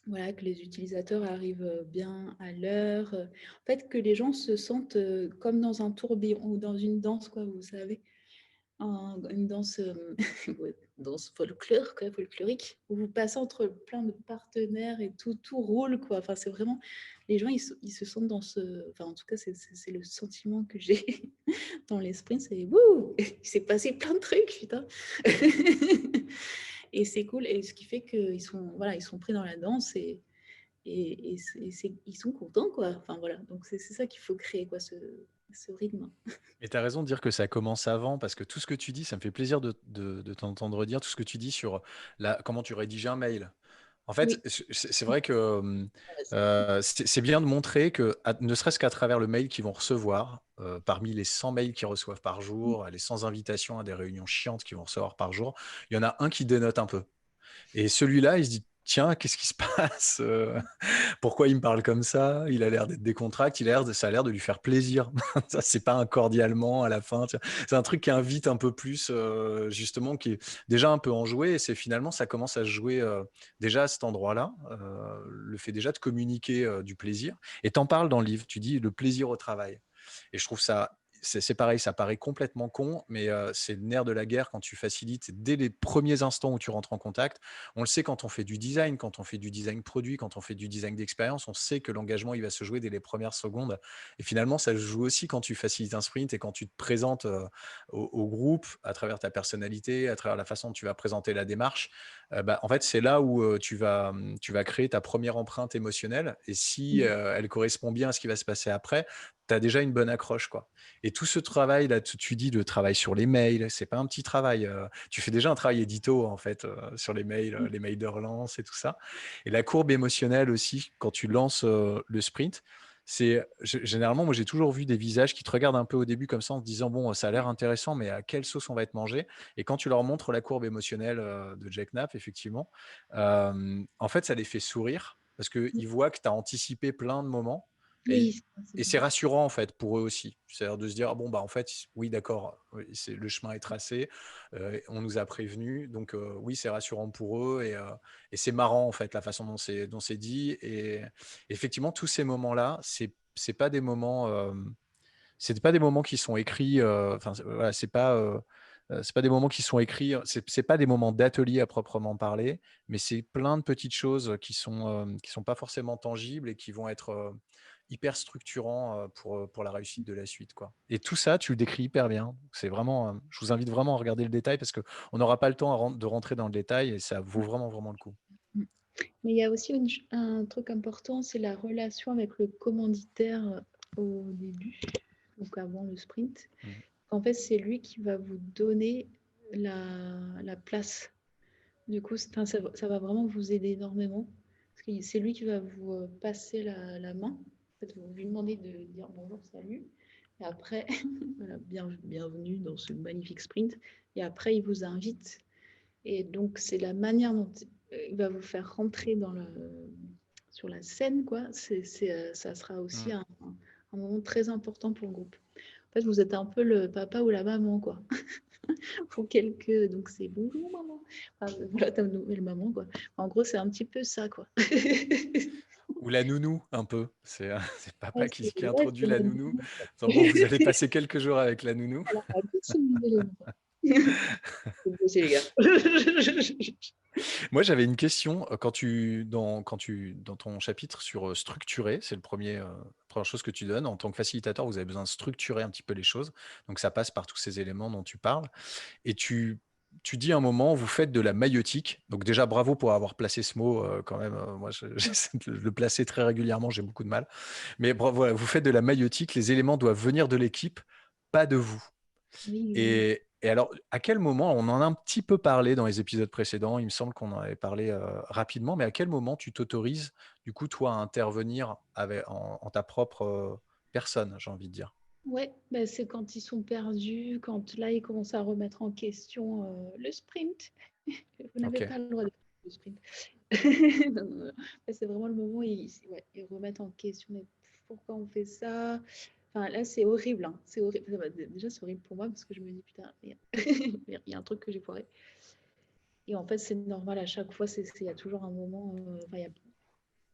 voilà, que les utilisateurs arrivent bien à l'heure. En fait, que les gens se sentent comme dans un tourbillon ou dans une danse, quoi, vous savez. Une danse, ouais, danse folklore, quoi, folklorique, où vous passez entre plein de partenaires et tout roule, quoi. Enfin, c'est vraiment, les gens, ils se sentent dans enfin, en tout cas, c'est le sentiment que j'ai dans l'esprit, c'est wouh, il s'est passé plein de trucs, putain. Et c'est cool, et ce qui fait qu'ils sont, voilà, ils sont pris dans la danse et ils sont contents, quoi. Enfin, voilà, donc c'est ça qu'il faut créer, quoi, ce rythme. Et tu as raison de dire que ça commence avant, parce que tout ce que tu dis, ça me fait plaisir de t'entendre dire tout ce que tu dis sur comment tu rédiges un mail. En fait, Oui. c'est vrai que c'est bien de montrer que, ne serait-ce qu'à travers le mail qu'ils vont recevoir, parmi les 100 mails qu'ils reçoivent par jour, les 100 invitations à des réunions chiantes qu'ils vont recevoir par jour, il y en a un qui dénote un peu. Et celui-là, il se dit, tiens, qu'est-ce qui se passe? Pourquoi il me parle comme ça? Il a l'air d'être décontracté, ça a l'air de lui faire plaisir. Ça, c'est pas un cordialement à la fin. C'est un truc qui invite un peu plus, justement, qui est déjà un peu enjoué. Et c'est finalement, ça commence à se jouer déjà à cet endroit-là, le fait déjà de communiquer du plaisir. Et t'en parles dans le livre, tu dis le plaisir au travail. Et je trouve ça, c'est pareil, ça paraît complètement con, mais c'est le nerf de la guerre quand tu facilites dès les premiers instants où tu rentres en contact. On le sait quand on fait du design, quand on fait du design produit, quand on fait du design d'expérience, on sait que l'engagement il va se jouer dès les premières secondes. Et finalement, ça se joue aussi quand tu facilites un sprint et quand tu te présentes au groupe à travers ta personnalité, à travers la façon dont tu vas présenter la démarche. En fait, c'est là où tu vas créer ta première empreinte émotionnelle. Et si elle correspond bien à ce qui va se passer après, tu as déjà une bonne accroche, quoi. Et tout ce travail, là, tu dis le travail sur les mails, c'est pas un petit travail. Tu fais déjà un travail édito, en fait, sur les mails de relance et tout ça. Et la courbe émotionnelle aussi, quand tu lances le sprint, généralement, moi, j'ai toujours vu des visages qui te regardent un peu au début comme ça en se disant, bon, ça a l'air intéressant, mais à quelle sauce on va être mangé? Et quand tu leur montres la courbe émotionnelle de Jack Knapp, effectivement, en fait, ça les fait sourire parce qu'ils voient que tu as anticipé plein de moments. Oui, Et c'est rassurant en fait pour eux aussi. C'est-à-dire de se dire, ah bon, en fait, oui, d'accord, oui, le chemin est tracé, on nous a prévenus, donc oui, c'est rassurant pour eux et c'est marrant en fait la façon dont c'est dit. Et effectivement, tous ces moments-là, c'est pas des moments, c'est pas des moments qui sont écrits, enfin, voilà, c'est pas des moments qui sont écrits, c'est pas des moments d'atelier à proprement parler, mais c'est plein de petites choses qui sont pas forcément tangibles et qui vont être hyper structurants pour la réussite de la suite, quoi. Et tout ça, tu le décris hyper bien. C'est vraiment, je vous invite vraiment à regarder le détail parce qu'on n'aura pas le temps de rentrer dans le détail et ça vaut vraiment, vraiment le coup. Mais il y a aussi un truc important, c'est la relation avec le commanditaire au début, donc avant le sprint. En fait, c'est lui qui va vous donner la place. Du coup, ça va vraiment vous aider énormément. Parce que c'est lui qui va vous passer la main. En fait, vous lui demandez de dire bonjour, salut. Et après, voilà, bienvenue dans ce magnifique sprint. Et après, il vous invite. Et donc, c'est la manière dont il va vous faire rentrer sur la scène, quoi. Ça sera aussi un moment très important pour le groupe. En fait, vous êtes un peu le papa ou la maman, quoi. Pour quelques... Donc, c'est bonjour, maman. Enfin, voilà ta nouvelle maman, quoi. En gros, c'est un petit peu ça, quoi. Ou la nounou, un peu. C'est papa Ouais, qui ouais, introduit c'est la la nounou. nounou. Bon, vous allez passer quelques jours avec la nounou. Alors, à qui sont les éléments? Faut bosser, les gars. Moi, j'avais une question. Dans ton chapitre sur structurer, c'est première chose que tu donnes. En tant que facilitateur, vous avez besoin de structurer un petit peu les choses. Donc, ça passe par tous ces éléments dont tu parles. Et tu dis à un moment, vous faites de la maïotique. Donc, déjà, bravo pour avoir placé ce mot quand même. Moi, j'essaie de le placer très régulièrement. J'ai beaucoup de mal. Mais bravo, voilà, vous faites de la maïotique. Les éléments doivent venir de l'équipe, pas de vous. Oui. Et alors, à quel moment, on en a un petit peu parlé dans les épisodes précédents, il me semble qu'on en avait parlé rapidement, mais à quel moment tu t'autorises, du coup, toi, à intervenir en ta propre personne, j'ai envie de dire. Ouais, bah, c'est quand ils sont perdus, quand là, ils commencent à remettre en question le sprint. Vous n'avez Ok. pas le droit de faire le sprint. Non, non, non. C'est vraiment le moment où ils remettent en question mais pourquoi on fait ça. Enfin, là, c'est horrible. Hein. C'est horrible. Déjà, c'est horrible pour moi parce que je me dis, putain, il y a un truc que j'ai foiré. Et en fait, c'est normal. À chaque fois, il y a toujours un moment. Enfin,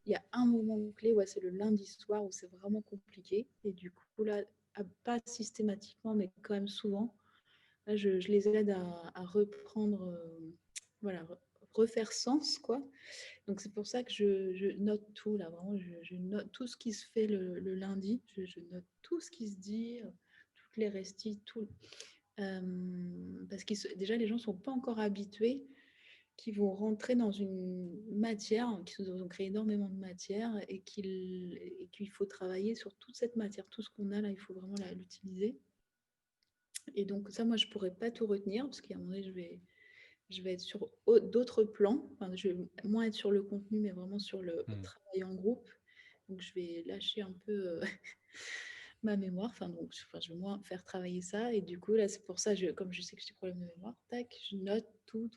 il y a un moment clé, ouais, c'est le lundi soir où c'est vraiment compliqué. Et du coup, là, pas systématiquement, mais quand même souvent, là, je les aide à reprendre, voilà, refaire sens, quoi. Donc, c'est pour ça que je note tout, là, vraiment, je note tout ce qui se fait le lundi. Je note tout ce qui se dit, toutes les restis, tout. Parce que déjà, les gens ne sont pas encore habitués qui vont rentrer dans une matière, qui nous ont créé énormément de matière et qu'il faut travailler sur toute cette matière. Tout ce qu'on a là, il faut vraiment l'utiliser. Et donc ça, moi, je ne pourrais pas tout retenir parce qu'à un moment donné, je vais être sur d'autres plans. Enfin, je vais moins être sur le contenu, mais vraiment sur le travail en groupe. Donc je vais lâcher un peu ma mémoire. Enfin, donc, je vais moins faire travailler ça. Et du coup, là, c'est pour ça, comme je sais que j'ai des problèmes de mémoire, tac, je note tout.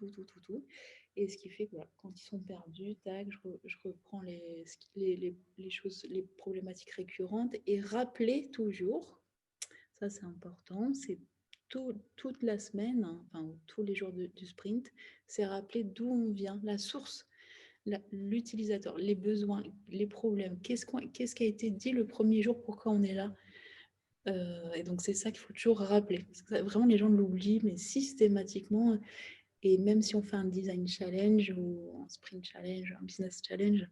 Et ce qui fait que voilà, quand ils sont perdus, tac, je reprends les choses, les problématiques récurrentes et rappeler toujours, ça c'est important, c'est toute la semaine, hein, enfin tous les jours du sprint, c'est rappeler d'où on vient, la source, l'utilisateur, les besoins, les problèmes, qu'est-ce qui a été dit le premier jour, pourquoi on est là. Et donc c'est ça qu'il faut toujours rappeler. Parce que vraiment les gens l'oublient, mais systématiquement. Et même si on fait un design challenge ou un sprint challenge, un business challenge,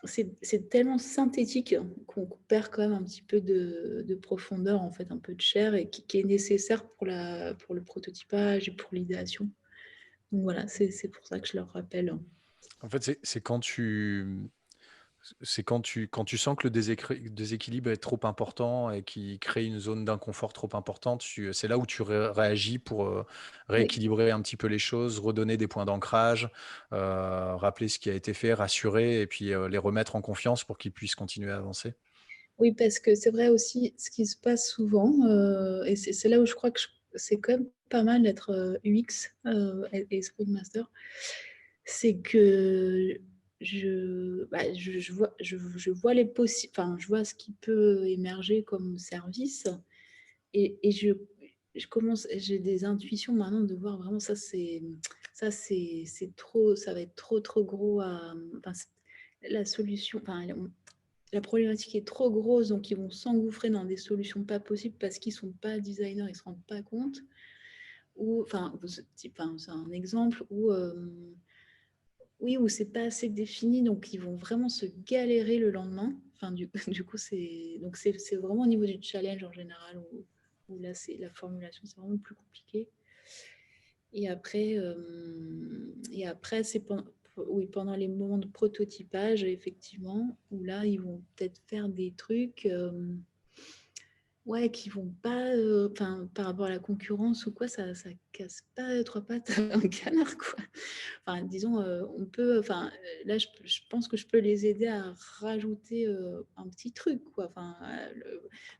c'est tellement synthétique qu'on perd quand même un petit peu de profondeur, en fait, un peu de chair, et qui est nécessaire pour le prototypage et pour l'idéation. Donc voilà, c'est pour ça que je leur rappelle. En fait, c'est quand quand tu sens que le déséquilibre est trop important et qui crée une zone d'inconfort trop importante, c'est là où tu réagis pour Oui, rééquilibrer un petit peu les choses, redonner des points d'ancrage, rappeler ce qui a été fait, rassurer et puis les remettre en confiance pour qu'ils puissent continuer à avancer. oui, parce que c'est vrai aussi, ce qui se passe souvent, et c'est là où je crois que c'est quand même pas mal d'être UX et Scrum Master, c'est que je vois je vois ce qui peut émerger comme service, et j'ai des intuitions maintenant de voir vraiment c'est trop, ça va être trop gros enfin, la solution, enfin, la problématique est trop grosse, donc ils vont s'engouffrer dans des solutions pas possibles parce qu'ils sont pas designers, ils se rendent pas compte. Ou, enfin, c'est un exemple où oui, où c'est pas assez défini, donc ils vont vraiment se galérer le lendemain. Enfin, du coup, c'est vraiment au niveau du challenge en général où là, c'est la formulation, c'est vraiment plus compliqué. Et après c'est pendant les moments de prototypage, effectivement, où là, ils vont peut-être faire des trucs ouais, qui vont pas, par rapport à la concurrence ou quoi, ça casse pas trois pattes à un canard, quoi. Enfin, disons, on peut, là, je pense que je peux les aider à rajouter un petit truc, quoi. Enfin,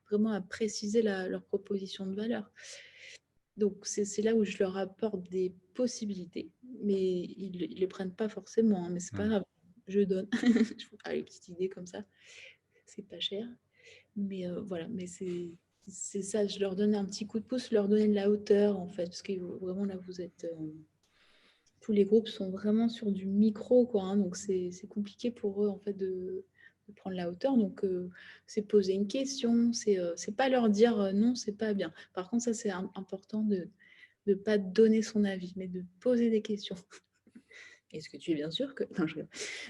vraiment à préciser leur proposition de valeur. Donc, c'est là où je leur apporte des possibilités, mais ils ne les prennent pas forcément, hein, mais c'est pas grave. Je donne. Je vous parle des petites idées comme ça. C'est pas cher. Mais voilà, mais c'est ça, je leur donne un petit coup de pouce, leur donner de la hauteur, en fait, parce que vraiment, là, vous êtes... tous les groupes sont vraiment sur du micro, quoi, hein, donc c'est compliqué pour eux, en fait, de prendre la hauteur. Donc, c'est poser une question, c'est pas leur dire non, c'est pas bien. Par contre, ça, c'est important de ne pas donner son avis, mais de poser des questions. Est-ce que tu es bien sûr que...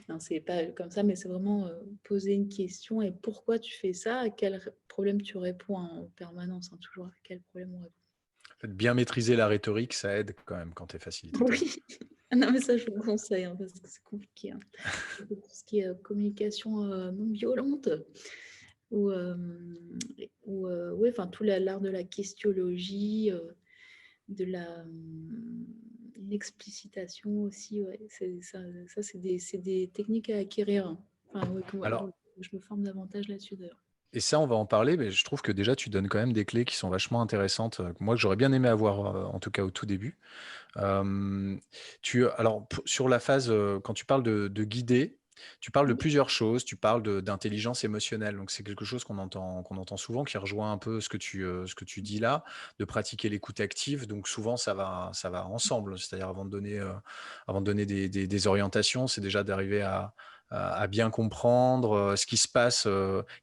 Non, c'est pas comme ça, mais c'est vraiment poser une question et pourquoi tu fais ça, à quel problème tu réponds en permanence, hein, toujours à quel problème on répond. En fait, bien maîtriser la rhétorique, ça aide quand même quand tu es facilitateur. Oui, non, mais ça, je vous conseille, hein, parce que c'est compliqué. Hein. Tout ce qui est communication non violente, ou ouais, enfin, tout l'art de la questionologie, de l'explicitation aussi, ouais. Ça c'est des techniques à acquérir. Hein. Enfin, ouais, Alors, je me forme davantage là-dessus d'ailleurs. et ça, on va en parler, mais je trouve que déjà, tu donnes quand même des clés qui sont vachement intéressantes, moi, que j'aurais bien aimé avoir, en tout cas au tout début. Alors, sur la phase, quand tu parles de guider, tu parles de plusieurs choses, tu parles d'intelligence émotionnelle. Donc, c'est quelque chose qu'on entend souvent, qui rejoint un peu ce que tu dis là, de pratiquer l'écoute active. Donc, souvent, ça va ensemble. C'est-à-dire, avant de donner des orientations, c'est déjà d'arriver à bien comprendre ce qui se passe,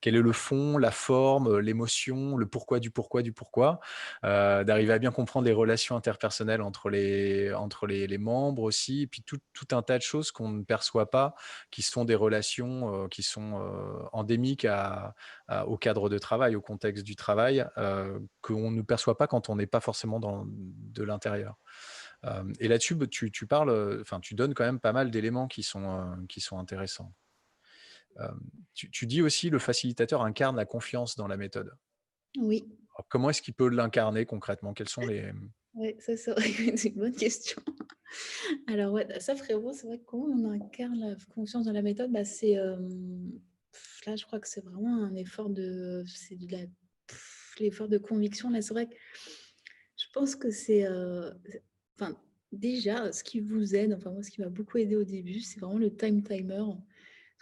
quel est le fond, la forme, l'émotion, le pourquoi du pourquoi du pourquoi, d'arriver à bien comprendre les relations interpersonnelles entre les membres aussi, et puis tout un tas de choses qu'on ne perçoit pas, qui sont des relations qui sont endémiques au cadre de travail, au contexte du travail, qu'on ne perçoit pas quand on n'est pas forcément de l'intérieur. Et là-dessus, tu parles, enfin, tu donnes quand même pas mal d'éléments qui sont intéressants. Tu dis aussi le facilitateur incarne la confiance dans la méthode. Oui, Alors, comment est-ce qu'il peut l'incarner concrètement? Quels sont les... ouais, ça c'est vrai que c'est une bonne question. Alors ouais, ça frérot, c'est vrai que comment on incarne la confiance dans la méthode, c'est là, je crois que c'est vraiment un effort l'effort de conviction. Là, c'est vrai que je pense que enfin, déjà, ce qui vous aide, enfin, moi, ce qui m'a beaucoup aidé au début, c'est vraiment le time timer.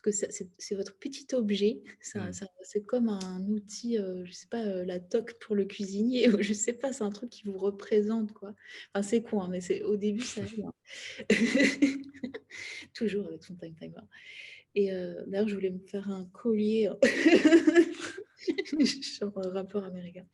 Parce que c'est votre petit objet. C'est comme un outil, je sais pas, la toque pour le cuisinier, ou je sais pas, c'est un truc qui vous représente, quoi. Enfin, c'est con, hein, mais au début, ça aide, hein. Toujours avec son time timer. Et d'ailleurs, je voulais me faire un collier, genre rapport américain.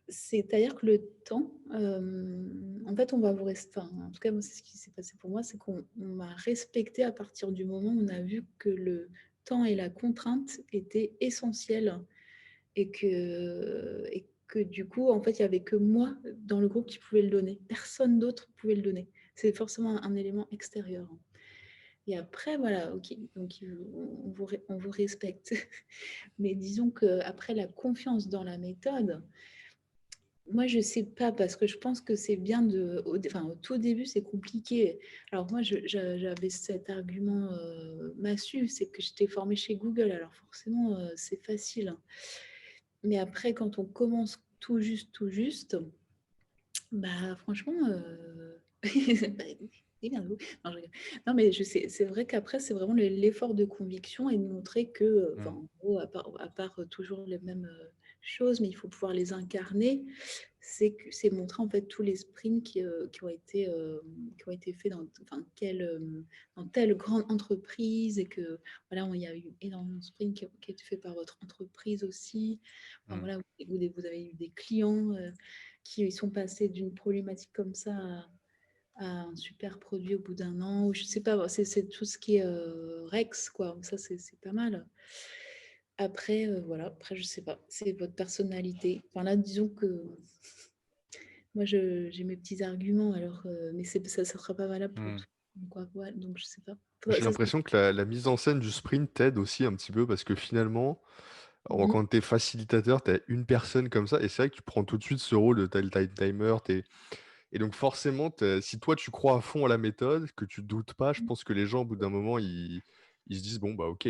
C'est-à-dire que le temps, en fait, on va vous rester. En tout cas, moi, c'est ce qui s'est passé pour moi, c'est qu'on m'a respecté à partir du moment où on a vu que le temps et la contrainte étaient essentiels et que du coup, en fait, il n'y avait que moi dans le groupe qui pouvait le donner. Personne d'autre pouvait le donner. C'est forcément un élément extérieur. Et après, voilà, ok, donc on vous respecte. Mais disons qu'après la confiance dans la méthode, moi, je ne sais pas, parce que je pense que c'est bien au tout début, c'est compliqué. Alors moi, j'avais cet argument massu, c'est que j'étais formée chez Google, alors forcément, c'est facile, hein. Mais après, quand on commence tout juste, bah franchement, bah, démerdez-vous. Non, je rigole. Non, mais c'est vrai qu'après, c'est vraiment l'effort de conviction et de montrer que, enfin, en gros, à part toujours les mêmes choses, mais il faut pouvoir les incarner. C'est montrer en fait tous les sprints qui ont été faits dans telle grande entreprise, et que voilà, il y a eu énormément de sprints qui ont été faits par votre entreprise aussi. Enfin, voilà, vous avez eu des clients qui sont passés d'une problématique comme ça à un super produit au bout d'un an, ou je sais pas, c'est tout ce qui est Rex, quoi. Ça, c'est pas mal. Après, voilà, après, je sais pas, c'est votre personnalité. Enfin là, disons que moi, j'ai mes petits arguments, alors, mais ça sera pas valable pour tout. Donc, ouais, donc je sais pas. J'ai l'impression que la mise en scène du sprint t'aide aussi un petit peu parce que finalement, quand tu es facilitateur, tu as une personne comme ça et c'est vrai que tu prends tout de suite ce rôle de time timer. Et donc forcément, si toi tu crois à fond à la méthode, que tu doutes pas, je pense que les gens au bout d'un moment, ils se disent bon bah ok,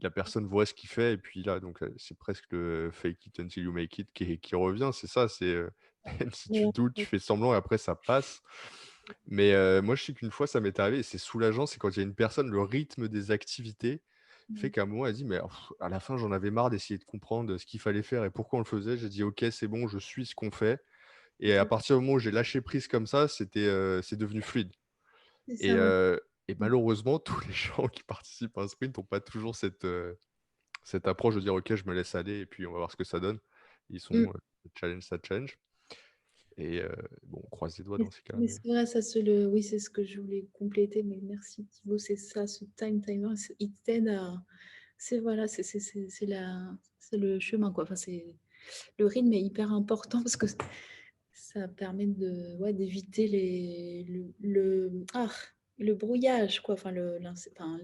la personne voit ce qu'il fait et puis là donc c'est presque le fake it until you make it qui revient, c'est ça, c'est même si tu doutes, tu fais semblant et après ça passe. Mais moi je sais qu'une fois ça m'est arrivé et c'est soulageant, c'est quand il y a une personne, le rythme des activités fait qu'à un moment elle dit mais à la fin j'en avais marre d'essayer de comprendre ce qu'il fallait faire et pourquoi on le faisait. J'ai dit ok c'est bon, je suis ce qu'on fait. Et à partir du moment où j'ai lâché prise comme ça, c'est devenu fluide. C'est Et, ça, ouais. et malheureusement, tous les gens qui participent à un sprint n'ont pas toujours cette approche de dire ok, je me laisse aller et puis on va voir ce que ça donne. Ils sont challenge, ça change. Et bon, on croise les doigts dans ces cas-là. Mais c'est vrai, oui, c'est ce que je voulais compléter, mais merci Thibaut, c'est ça, ce time timer, il t'aide à. C'est voilà, c'est le chemin, quoi. Enfin, le rythme est hyper important parce que ça permet d'éviter le brouillage, quoi. Enfin,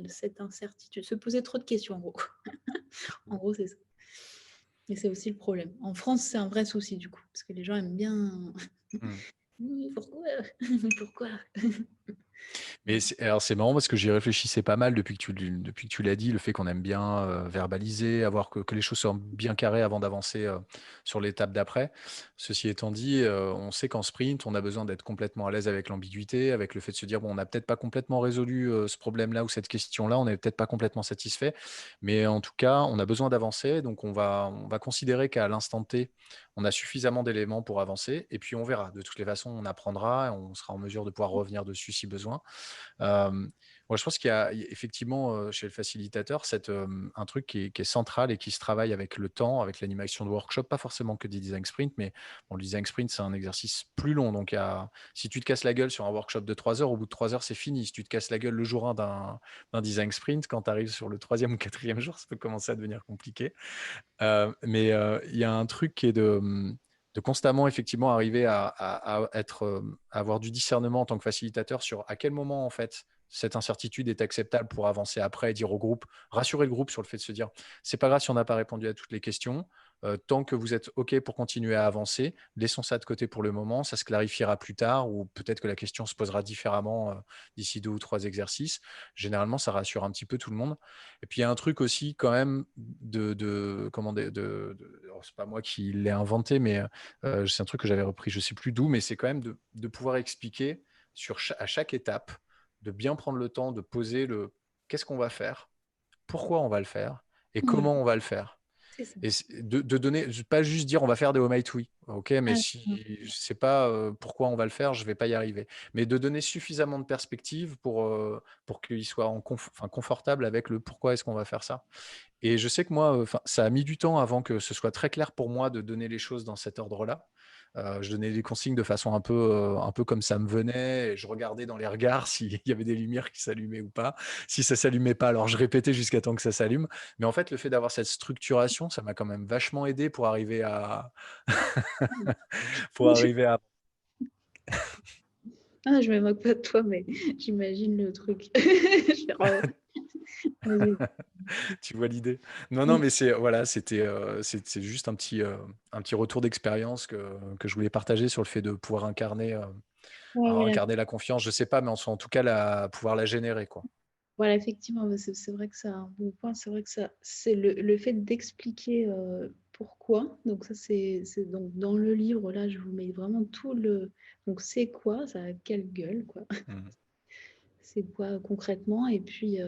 cette incertitude, se poser trop de questions, en gros. En gros, c'est ça. Et c'est aussi le problème. En France, c'est un vrai souci, du coup, parce que les gens aiment bien. Pourquoi? Pourquoi? Mais alors c'est marrant parce que j'y réfléchissais pas mal depuis que tu l'as dit, le fait qu'on aime bien verbaliser, avoir que les choses soient bien carrées avant d'avancer sur l'étape d'après. Ceci étant dit, on sait qu'en sprint, on a besoin d'être complètement à l'aise avec l'ambiguïté, avec le fait de se dire, bon, on n'a peut-être pas complètement résolu ce problème-là ou cette question-là, on n'est peut-être pas complètement satisfait, mais en tout cas, on a besoin d'avancer, donc on va considérer qu'à l'instant T, on a suffisamment d'éléments pour avancer, et puis on verra. De toutes les façons, on apprendra, et on sera en mesure de pouvoir revenir dessus si besoin. Moi, je pense qu'il y a effectivement chez le facilitateur un truc qui est central et qui se travaille avec le temps, avec l'animation de workshop, pas forcément que des design sprints, mais bon, le design sprint, c'est un exercice plus long. Donc, si tu te casses la gueule sur un workshop de 3 heures, au bout de 3 heures, c'est fini. Si tu te casses la gueule le jour 1 d'un design sprint, quand tu arrives sur le 3e ou 4e jour, ça peut commencer à devenir compliqué. Mais il y a un truc qui est de constamment effectivement arriver à avoir du discernement en tant que facilitateur sur à quel moment en fait cette incertitude est acceptable pour avancer après et dire au groupe, rassurer le groupe sur le fait de se dire c'est pas grave si on n'a pas répondu à toutes les questions, tant que vous êtes OK pour continuer à avancer, laissons ça de côté pour le moment, ça se clarifiera plus tard ou peut-être que la question se posera différemment d'ici 2 ou 3 exercices. Généralement, ça rassure un petit peu tout le monde. Et puis, il y a un truc aussi quand même alors, c'est pas moi qui l'ai inventé, mais c'est un truc que j'avais repris, je sais plus d'où, mais c'est quand même de pouvoir expliquer à chaque étape, de bien prendre le temps de poser qu'est-ce qu'on va faire, pourquoi on va le faire et Voilà, comment on va le faire. c'est ça. Et de donner, pas juste dire on va faire des oh my tweets, ok, mais Ah, si je sais pas pourquoi on va le faire, je vais pas y arriver. Mais de donner suffisamment de perspective pour qu'il soit confortable avec le pourquoi est-ce qu'on va faire ça. Et je sais que moi, ça a mis du temps avant que ce soit très clair pour moi de donner les choses dans cet ordre-là. Je donnais les consignes de façon un peu comme ça me venait, et je regardais dans les regards s'il y avait des lumières qui s'allumaient ou pas. Si ça s'allumait pas, alors je répétais jusqu'à temps que ça s'allume. Mais en fait, le fait d'avoir cette structuration, ça m'a quand même vachement aidé pour arriver à pour je arriver à je me moque pas de toi, mais j'imagine le truc. Je fais, vas-y. tu vois l'idée. Non, mais c'est juste un petit retour d'expérience que je voulais partager sur le fait de pouvoir Ouais, oui, incarner la confiance. Je sais pas, mais en tout cas pouvoir la générer, quoi. voilà, effectivement, mais c'est vrai que c'est un bon point. C'est vrai que ça, c'est le fait d'expliquer pourquoi. Donc ça, c'est donc dans le livre, là, je vous mets vraiment tout le. Donc c'est quoi, ça a quelle gueule, quoi. Mhm. C'est quoi concrètement, et puis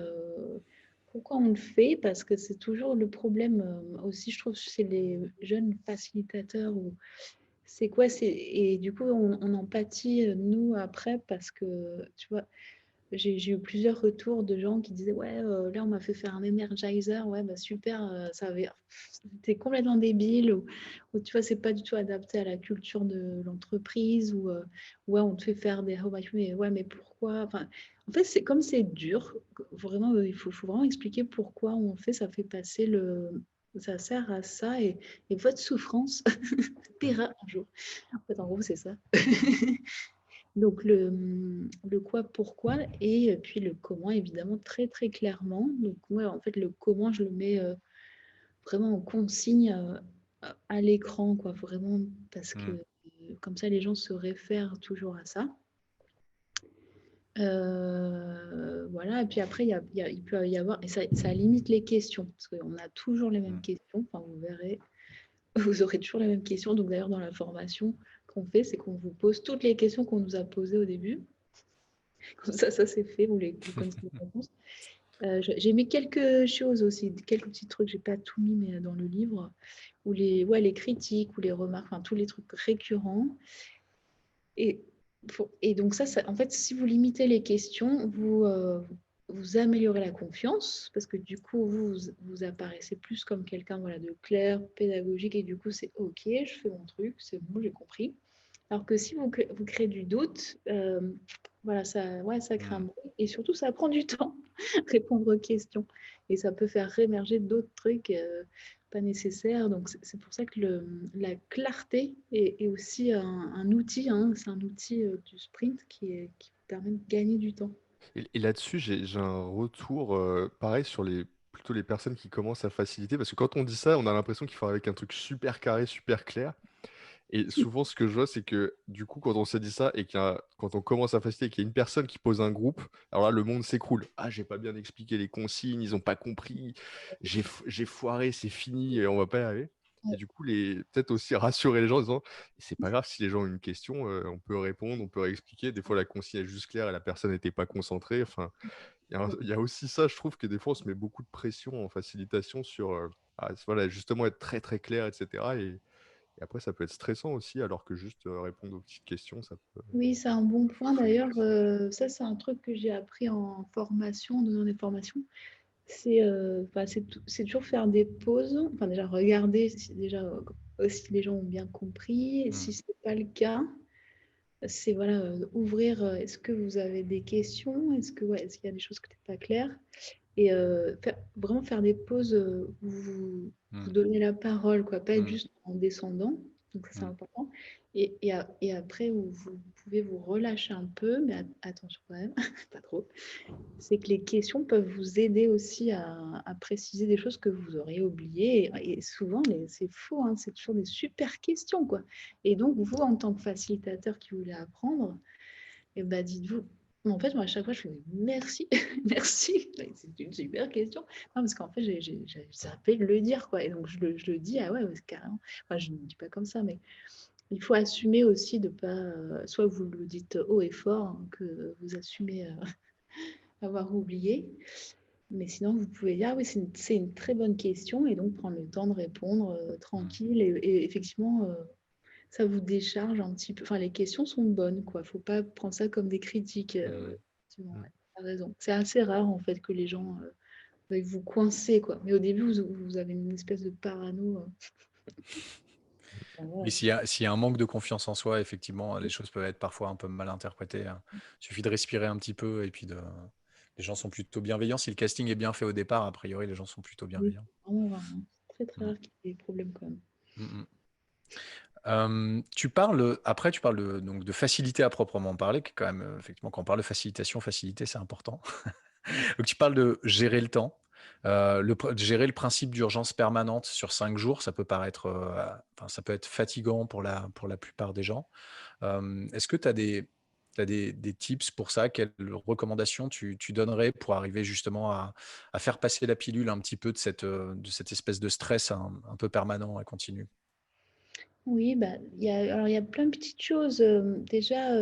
pourquoi on le fait, parce que c'est toujours le problème aussi, je trouve, chez les jeunes facilitateurs. C'est quoi, et du coup, on en pâtit, nous, après, parce que, tu vois, j'ai eu plusieurs retours de gens qui disaient ouais, là on m'a fait faire un energizer, ouais bah super, c'était complètement débile, ou tu vois c'est pas du tout adapté à la culture de l'entreprise, ou ouais on te fait faire des home ec, mais ouais mais pourquoi, enfin en fait c'est comme c'est dur, vraiment il faut vraiment expliquer pourquoi on fait, ça fait passer ça sert à ça, et votre souffrance paiera un jour. En fait en gros c'est ça. Donc le quoi, pourquoi, et puis le comment, évidemment, très très clairement. Donc moi, en fait, le comment, je le mets vraiment en consigne à l'écran, quoi, vraiment, parce que Mhm. comme ça, les gens se réfèrent toujours à ça. Voilà, et puis après, il peut y avoir, et ça limite les questions, parce qu'on a toujours les mêmes Mhm. questions, enfin, vous verrez, vous aurez toujours les mêmes questions. Donc d'ailleurs, dans la formation qu'on fait, c'est qu'on vous pose toutes les questions qu'on nous a posées au début. Comme ça c'est fait, vous connaissez les réponses. J'ai mis quelques choses aussi, quelques petits trucs, j'ai pas tout mis, mais dans le livre, ou les critiques, ou les remarques, enfin tous les trucs récurrents. Et, et donc en fait, si vous limitez les questions, vous améliorez la confiance, parce que du coup, vous apparaissez plus comme quelqu'un, voilà, de clair, pédagogique, et du coup, c'est OK, je fais mon truc, c'est bon, j'ai compris. Alors que si vous créez du doute, voilà, ça crée un Mhm. bruit, et surtout, ça prend du temps répondre aux questions, et ça peut faire réémerger d'autres trucs pas nécessaires. Donc, c'est pour ça que la clarté est aussi un outil, hein, c'est un outil du sprint qui permet de gagner du temps. Et là-dessus, j'ai un retour pareil sur plutôt les personnes qui commencent à faciliter, parce que quand on dit ça, on a l'impression qu'il faut avec un truc super carré, super clair. Et souvent, ce que je vois, c'est que du coup, quand on s'est dit ça et quand on commence à faciliter et qu'il y a une personne qui pose un groupe, alors là, le monde s'écroule. Ah, j'ai pas bien expliqué les consignes, ils ont pas compris, j'ai foiré, c'est fini et on va pas y arriver. Et du coup, peut-être aussi rassurer les gens en disant, c'est pas grave si les gens ont une question, on peut répondre, on peut réexpliquer. Des fois, la consigne est juste claire et la personne n'était pas concentrée. Enfin, il y a aussi ça, je trouve que des fois, on se met beaucoup de pression en facilitation sur, voilà, justement être très très clair, etc. Et après, ça peut être stressant aussi, alors que juste répondre aux petites questions, ça peut. Oui, c'est un bon point d'ailleurs. Ça, c'est un truc que j'ai appris en formation, en donnant des formations. C'est toujours faire des pauses. Enfin, déjà, regarder si les gens ont bien compris. Et si Mhm. ce n'est pas le cas, c'est voilà, ouvrir. Est-ce que vous avez des questions? Est-ce qu'il y a des choses qui n'étaient pas claires? Et vraiment faire des pauses où vous Mhm. donnez la parole, quoi, pas être Mhm. juste en descendant. Donc ça, c'est Mhm. important. Et après, où vous pouvez vous relâcher un peu, mais attention quand même, pas trop. C'est que les questions peuvent vous aider aussi à préciser des choses que vous auriez oubliées. Et souvent, c'est faux, hein, c'est toujours des super questions, quoi. Et donc, vous, en tant que facilitateur qui voulait apprendre, et ben, dites-vous, en fait, moi, à chaque fois, je fais merci, merci. C'est une super question. Non, parce qu'en fait, j'ai zappé de le dire, quoi. Et donc, je le dis, ah ouais, carrément. Enfin, je ne le dis pas comme ça, mais il faut assumer aussi de pas, soit vous le dites haut et fort, hein, que vous assumez avoir oublié, mais sinon vous pouvez dire, ah oui, c'est une très bonne question, et donc prendre le temps de répondre tranquille, et effectivement, ça vous décharge un petit peu. Enfin, les questions sont bonnes, quoi. Faut pas prendre ça comme des critiques. Effectivement, ouais, t'as raison. C'est assez rare, en fait, que les gens veuillent vous coincer, quoi. Mais au début, vous avez une espèce de parano. Enfin, voilà. Oui, s'il y a un manque de confiance en soi, effectivement, les choses peuvent être parfois un peu mal interprétées, hein. Il suffit de respirer un petit peu et puis les gens sont plutôt bienveillants. Si le casting est bien fait au départ, a priori, les gens sont plutôt Oui, bienveillants. vraiment rare, hein. C'est très Mm. rare qu'il y ait des problèmes, quand même. Mm, mm. Après, tu parles donc de facilité à proprement parler, qui est quand même, effectivement, quand on parle de facilité, c'est important. Donc, tu parles de gérer le temps, de gérer le principe d'urgence permanente sur 5 jours. Ça peut paraître, enfin, ça peut être fatigant pour la plupart des gens. Est-ce que tu as des tips pour ça? Quelles recommandations tu donnerais pour arriver justement à faire passer la pilule un petit peu de cette espèce de stress un peu permanent et continu? Oui, bah, alors il y a plein de petites choses. Déjà,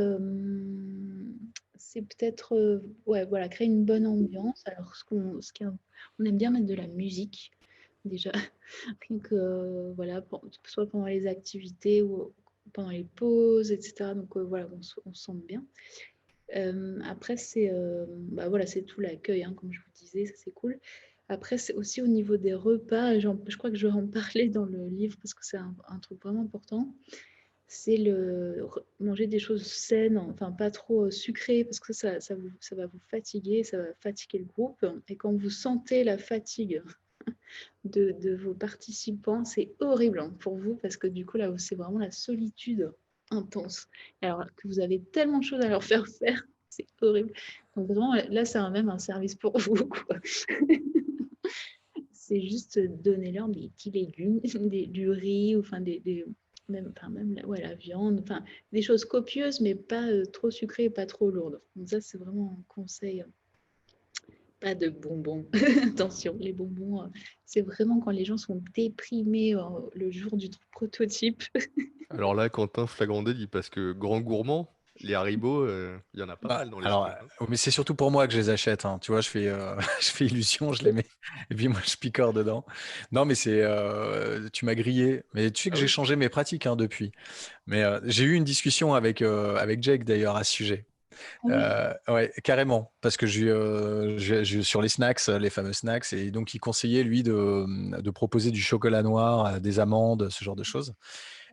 c'est peut-être ouais, voilà, créer une bonne ambiance. Alors, on aime bien mettre de la musique, déjà. Rien que, voilà, soit pendant les activités ou pendant les pauses, etc. Donc, voilà, on se sente bien. Après, bah, voilà, c'est tout l'accueil, hein, comme je vous disais, ça c'est cool. Après, c'est aussi au niveau des repas, et je crois que je vais en parler dans le livre parce que c'est un truc vraiment important. C'est manger des choses saines, enfin pas trop sucrées, parce que ça va vous fatiguer, ça va fatiguer le groupe. Et quand vous sentez la fatigue de vos participants, c'est horrible, hein, pour vous, parce que du coup, là, c'est vraiment la solitude intense. Alors que vous avez tellement de choses à leur faire faire, c'est horrible. Donc vraiment, là, c'est même un service pour vous, quoi. C'est juste donner-leur des petits légumes, du riz, ou enfin même ouais, la viande, enfin des choses copieuses, mais pas trop sucrées, pas trop lourdes. Donc ça, c'est vraiment un conseil. Pas de bonbons. Attention, les bonbons, c'est vraiment quand les gens sont déprimés le jour du prototype. Alors là, Quentin flagrant délit, parce que grand gourmand, les Haribo, il y en a pas Bah, mal dans les alors, sprints, hein. mais c'est surtout pour moi que je les achète, hein. Tu vois, je fais, je fais illusion, je les mets, et puis moi, je picore dedans. Non, mais tu m'as grillé. Mais tu sais que Ah j'ai oui? changé mes pratiques, hein, depuis. Mais j'ai eu une discussion avec Jake d'ailleurs à ce sujet. Ah oui, Ouais, carrément, parce que sur les snacks, les fameux snacks, et donc il conseillait lui de proposer du chocolat noir, des amandes, ce genre de choses.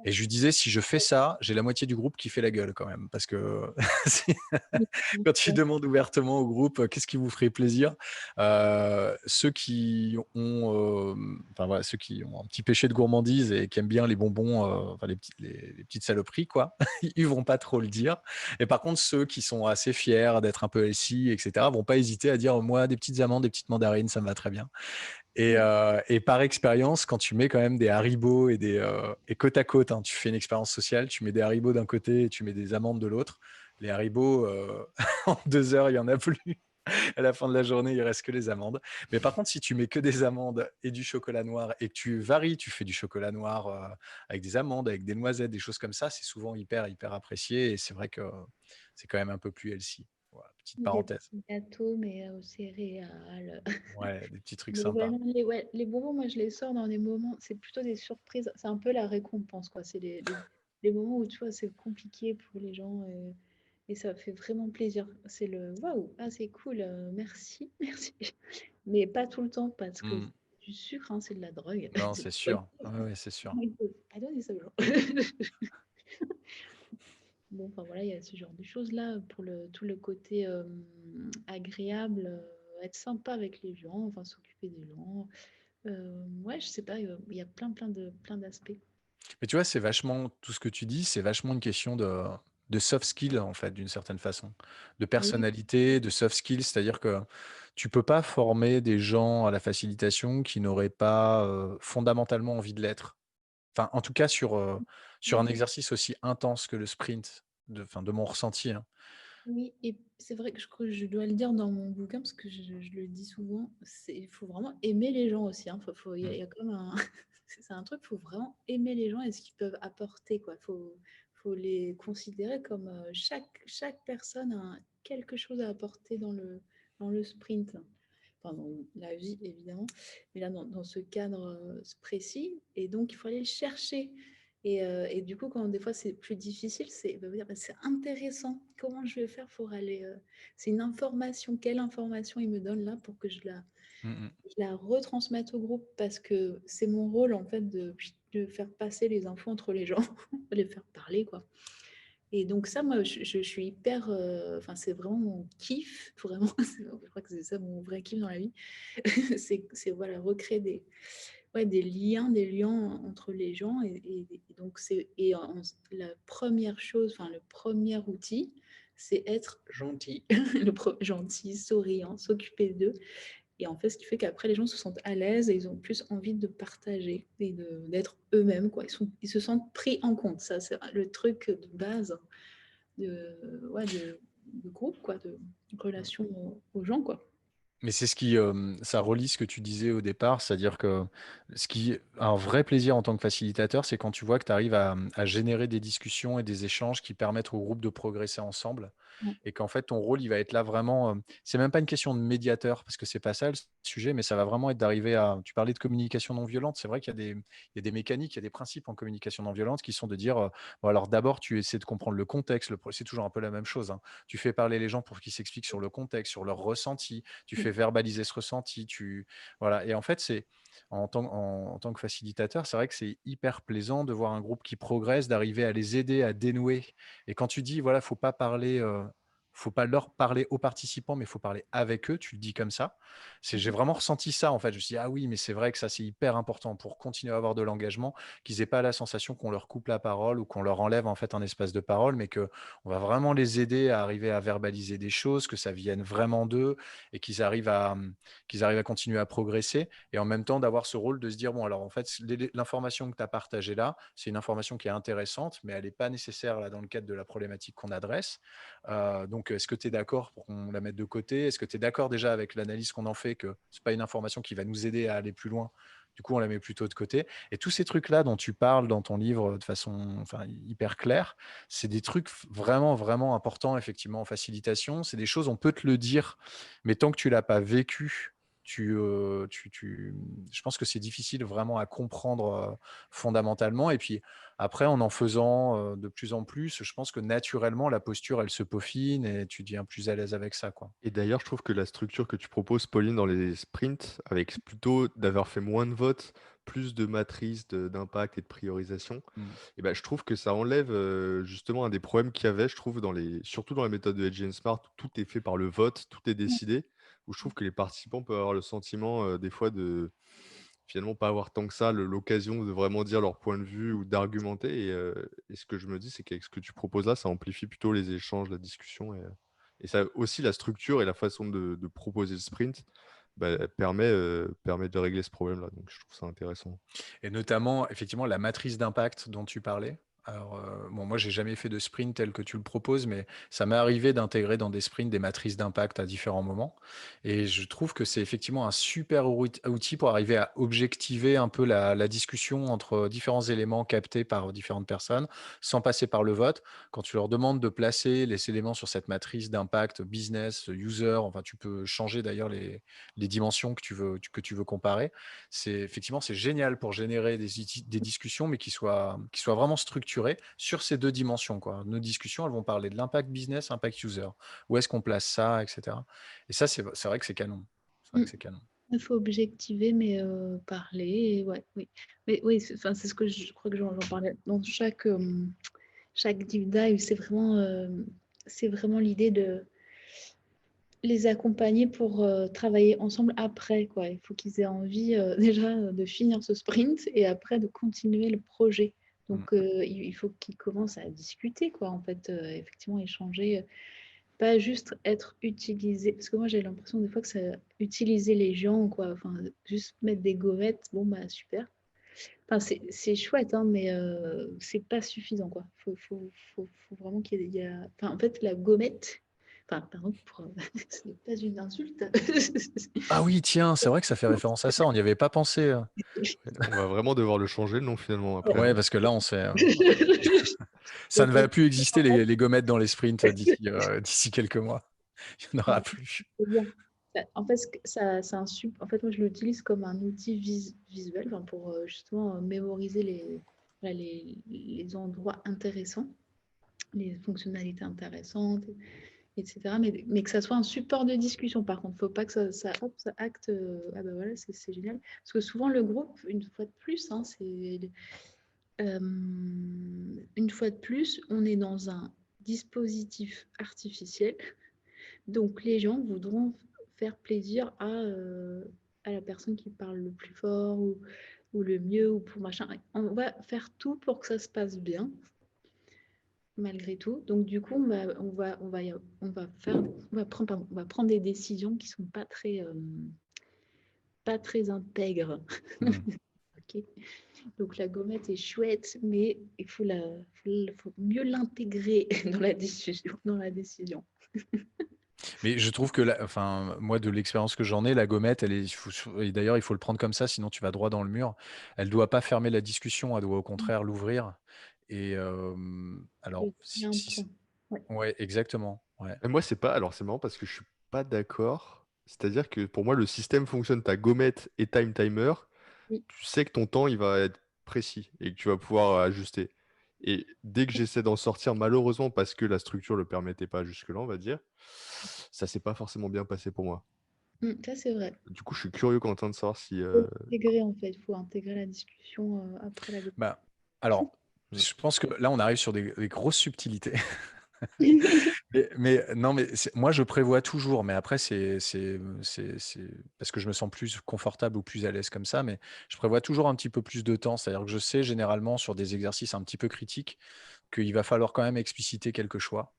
Et je lui disais, si je fais ça, j'ai la moitié du groupe qui fait la gueule quand même, parce que si- oui, quand tu demandes ouvertement au groupe qu'est-ce qui vous ferait plaisir, ceux qui enfin voilà, ceux qui ont un petit péché de gourmandise et qui aiment bien les bonbons, enfin les petites saloperies quoi, ils vont pas trop le dire. Et par contre, ceux qui sont assez fiers d'être un peu healthy, etc., vont pas hésiter à dire moi des petites amandes, des petites mandarines, ça me va très bien. Et par expérience, quand tu mets quand même des Haribo et côte à côte, hein, tu fais une expérience sociale, tu mets des Haribo d'un côté et tu mets des amandes de l'autre. Les Haribo, en 2 heures, il n'y en a plus. À la fin de la journée, il reste que les amandes. Mais par contre, si tu mets que des amandes et du chocolat noir et que tu varies, tu fais du chocolat noir avec des amandes, avec des noisettes, des choses comme ça, c'est souvent hyper, hyper apprécié. Et c'est vrai que c'est quand même un peu plus healthy. Voilà, petite des parenthèse. petits gâteaux, mais aux céréales. Ouais, des petits trucs Mais ouais, sympas. non, les bonbons, moi, je les sors dans des moments, c'est plutôt des surprises. C'est un peu la récompense, quoi. C'est les moments où, tu vois, c'est compliqué pour les gens, et ça fait vraiment plaisir. C'est le waouh, ah, c'est cool, merci, merci. Mais pas tout le temps, parce que Mm. c'est du sucre, hein, c'est de la drogue. Non, C'est c'est pas sûr. Ouais, ouais, c'est sûr. il faut pas donner ça aux gens. Bon, enfin voilà, il y a ce genre de choses-là pour tout le côté agréable, être sympa avec les gens, enfin s'occuper des gens. Ouais, je sais pas, il y a plein d'aspects. Mais tu vois, c'est vachement, tout ce que tu dis, c'est vachement une question de soft skill, en fait, d'une certaine façon. De Oui, personnalité, de soft skill, c'est-à-dire que tu peux pas former des gens à la facilitation qui n'auraient pas fondamentalement envie de l'être. Enfin, en tout cas, sur un oui. exercice aussi intense que le sprint, enfin, de mon ressenti, hein. Oui, et c'est vrai que je crois que je dois le dire dans mon bouquin, parce que je le dis souvent, il faut vraiment aimer les gens aussi, hein. Il y a comme un... C'est un truc, il faut vraiment aimer les gens et ce qu'ils peuvent apporter, quoi. Faut les considérer comme chaque personne a quelque chose à apporter dans le sprint. Enfin, dans la vie, évidemment, mais là, dans ce cadre précis. Et donc, il faut aller le chercher. Et du coup, quand des fois c'est plus difficile, c'est intéressant. Comment je vais faire pour aller. C'est une information. Quelle information il me donne là pour que Mm, mm. je la retransmette au groupe? Parce que c'est mon rôle en fait de faire passer les infos entre les gens, de les faire parler, quoi. Et donc ça, moi, je suis hyper... Enfin, c'est vraiment mon kiff, vraiment. Je crois que c'est ça mon vrai kiff dans la vie. Voilà, recréer ouais, des liens entre les gens. Et donc, la première chose, enfin, le premier outil, c'est être gentil. Gentil, souriant, s'occuper d'eux. Et en fait, ce qui fait qu'après, les gens se sentent à l'aise et ils ont plus envie de partager et d'être eux-mêmes, quoi. Ils se sentent pris en compte. Ça, c'est le truc de base ouais, de groupe, quoi, de relation aux gens, quoi. Mais c'est ça relie ce que tu disais au départ, c'est-à-dire que ce qui a un vrai plaisir en tant que facilitateur, c'est quand tu vois que tu arrives à générer des discussions et des échanges qui permettent au groupe de progresser ensemble Ouais. et qu'en fait ton rôle, il va être là vraiment, c'est même pas une question de médiateur parce que c'est pas ça le sujet, mais ça va vraiment être d'arriver à, tu parlais de communication non violente, c'est vrai il y a des mécaniques, il y a des principes en communication non violente qui sont de dire, bon alors d'abord tu essaies de comprendre le contexte, c'est toujours un peu la même chose, hein. Tu fais parler les gens pour qu'ils s'expliquent sur le contexte, sur leur ressenti, tu fais verbaliser ce ressenti, voilà. Et en fait, en tant que facilitateur, c'est vrai que c'est hyper plaisant de voir un groupe qui progresse, d'arriver à les aider à dénouer. Et quand tu dis, voilà, faut pas leur parler aux participants, mais il faut parler avec eux, tu le dis comme ça. J'ai vraiment ressenti ça, en fait. Je me suis dit, ah oui, mais c'est vrai que ça, c'est hyper important pour continuer à avoir de l'engagement, qu'ils aient pas la sensation qu'on leur coupe la parole ou qu'on leur enlève, en fait, un espace de parole, mais que on va vraiment les aider à arriver à verbaliser des choses, que ça vienne vraiment d'eux et qu'ils arrivent à continuer à progresser et en même temps d'avoir ce rôle de se dire, bon, alors en fait, l'information que tu as partagée là, c'est une information qui est intéressante, mais elle n'est pas nécessaire là dans le cadre de la problématique qu'on adresse. Donc, est-ce que tu es d'accord pour qu'on la mette de côté? Est-ce que tu es d'accord déjà avec l'analyse qu'on en fait, que ce n'est pas une information qui va nous aider à aller plus loin? Du coup, on la met plutôt de côté. Et tous ces trucs-là dont tu parles dans ton livre de façon hyper claire, c'est des trucs vraiment, vraiment importants, effectivement, en facilitation. C'est des choses, on peut te le dire, mais tant que tu l'as pas vécu, je pense que c'est difficile vraiment à comprendre fondamentalement. Et puis après, en faisant de plus en plus, je pense que naturellement, la posture, elle se peaufine et tu deviens plus à l'aise avec ça, quoi. Et d'ailleurs, je trouve que la structure que tu proposes, Pauline, dans les sprints, avec plutôt d'avoir fait moins de votes, plus de matrices d'impact et de priorisation, Mm. et ben, je trouve que ça enlève justement un des problèmes qu'il y avait, je trouve, surtout dans la méthode de Edge and Smart, où tout est fait par le vote, tout est décidé, où je trouve que les participants peuvent avoir le sentiment des fois de finalement pas avoir tant que ça l'occasion de vraiment dire leur point de vue ou d'argumenter. Et ce que je me dis, c'est qu'avec ce que tu proposes là, ça amplifie plutôt les échanges, la discussion. Et ça aussi, la structure et la façon de proposer le sprint bah, permet de régler ce problème-là. Donc je trouve ça intéressant. Et notamment, effectivement, la matrice d'impact dont tu parlais. Alors, bon, moi, j'ai jamais fait de sprint tel que tu le proposes, mais ça m'est arrivé d'intégrer dans des sprints des matrices d'impact à différents moments. Et je trouve que c'est effectivement un super outil pour arriver à objectiver un peu la discussion entre différents éléments captés par différentes personnes, sans passer par le vote. Quand tu leur demandes de placer les éléments sur cette matrice d'impact, business, user, enfin, tu peux changer d'ailleurs les dimensions que tu veux comparer. C'est génial pour générer des discussions, mais qui soient vraiment structurées sur ces deux dimensions, quoi. Nos discussions, elles vont parler de l'impact business, impact user. Où est-ce qu'on place ça, etc. Et ça, c'est vrai que c'est canon. C'est vrai que c'est canon. Il faut objectiver, mais parler, ouais, oui. Mais oui, c'est ce que je crois que j'en parlais. Dans chaque deep dive, c'est vraiment l'idée de les accompagner pour travailler ensemble après, quoi. Il faut qu'ils aient envie déjà de finir ce sprint et après de continuer le projet. Donc, il faut qu'ils commencent à discuter, quoi, en fait, effectivement, échanger, pas juste être utilisé. Parce que moi, j'ai l'impression des fois que ça utiliser les gens, quoi. Enfin, juste mettre des gommettes, bon, bah, super. Enfin, c'est chouette, hein, mais c'est pas suffisant, quoi. Faut vraiment qu'il y ait... Enfin, en fait, la gommette... Enfin, pardon, ce n'est pas une insulte. Ah oui, tiens, c'est vrai que ça fait référence à ça, on n'y avait pas pensé. On va vraiment devoir le changer le nom finalement après. Ouais, hein. parce que là, ça ne va plus exister les gommettes dans les sprints d'ici quelques mois. Il n'y en aura plus. C'est bien. En fait, en fait, moi, je l'utilise comme un outil visuel, enfin, pour justement mémoriser voilà, les endroits intéressants, les fonctionnalités intéressantes, etc. Mais que ça soit un support de discussion, par contre. Il ne faut pas que ça acte. Ah ben voilà, c'est génial. Parce que souvent, le groupe, une fois de plus, hein, une fois de plus, on est dans un dispositif artificiel. Donc, les gens voudront faire plaisir à la personne qui parle le plus fort ou le mieux ou pour machin. On va faire tout pour que ça se passe bien, malgré tout. Donc, du coup, on va prendre des décisions qui sont pas très intègres. Ok. Donc, la gommette est chouette, mais il faut mieux l'intégrer dans la décision. Mais je trouve que, moi, de l'expérience que j'en ai, la gommette, et d'ailleurs, il faut le prendre comme ça, sinon tu vas droit dans le mur. Elle doit pas fermer la discussion, elle doit au contraire l'ouvrir. Et alors, Il y a un point. Ouais. ouais, exactement. Ouais. Et moi, c'est pas. Alors, c'est marrant parce que je suis pas d'accord. C'est-à-dire que pour moi, le système fonctionne. Ta gommette et time timer. Oui. Tu sais que ton temps, il va être précis et que tu vas pouvoir ajuster. Et dès que j'essaie d'en sortir, malheureusement, parce que la structure le permettait pas jusque-là, on va dire, ça s'est pas forcément bien passé pour moi. Ça, c'est vrai. Du coup, je suis curieux, Quentin, de savoir si. Il faut intégrer, en fait. Il faut intégrer la discussion après la gommette. Bah, alors, je pense que là, on arrive sur des grosses subtilités. Mais non, mais moi, je prévois toujours, mais après, c'est parce que je me sens plus confortable ou plus à l'aise comme ça, mais je prévois toujours un petit peu plus de temps. C'est-à-dire que je sais généralement sur des exercices un petit peu critiques qu'il va falloir quand même expliciter quelques choix.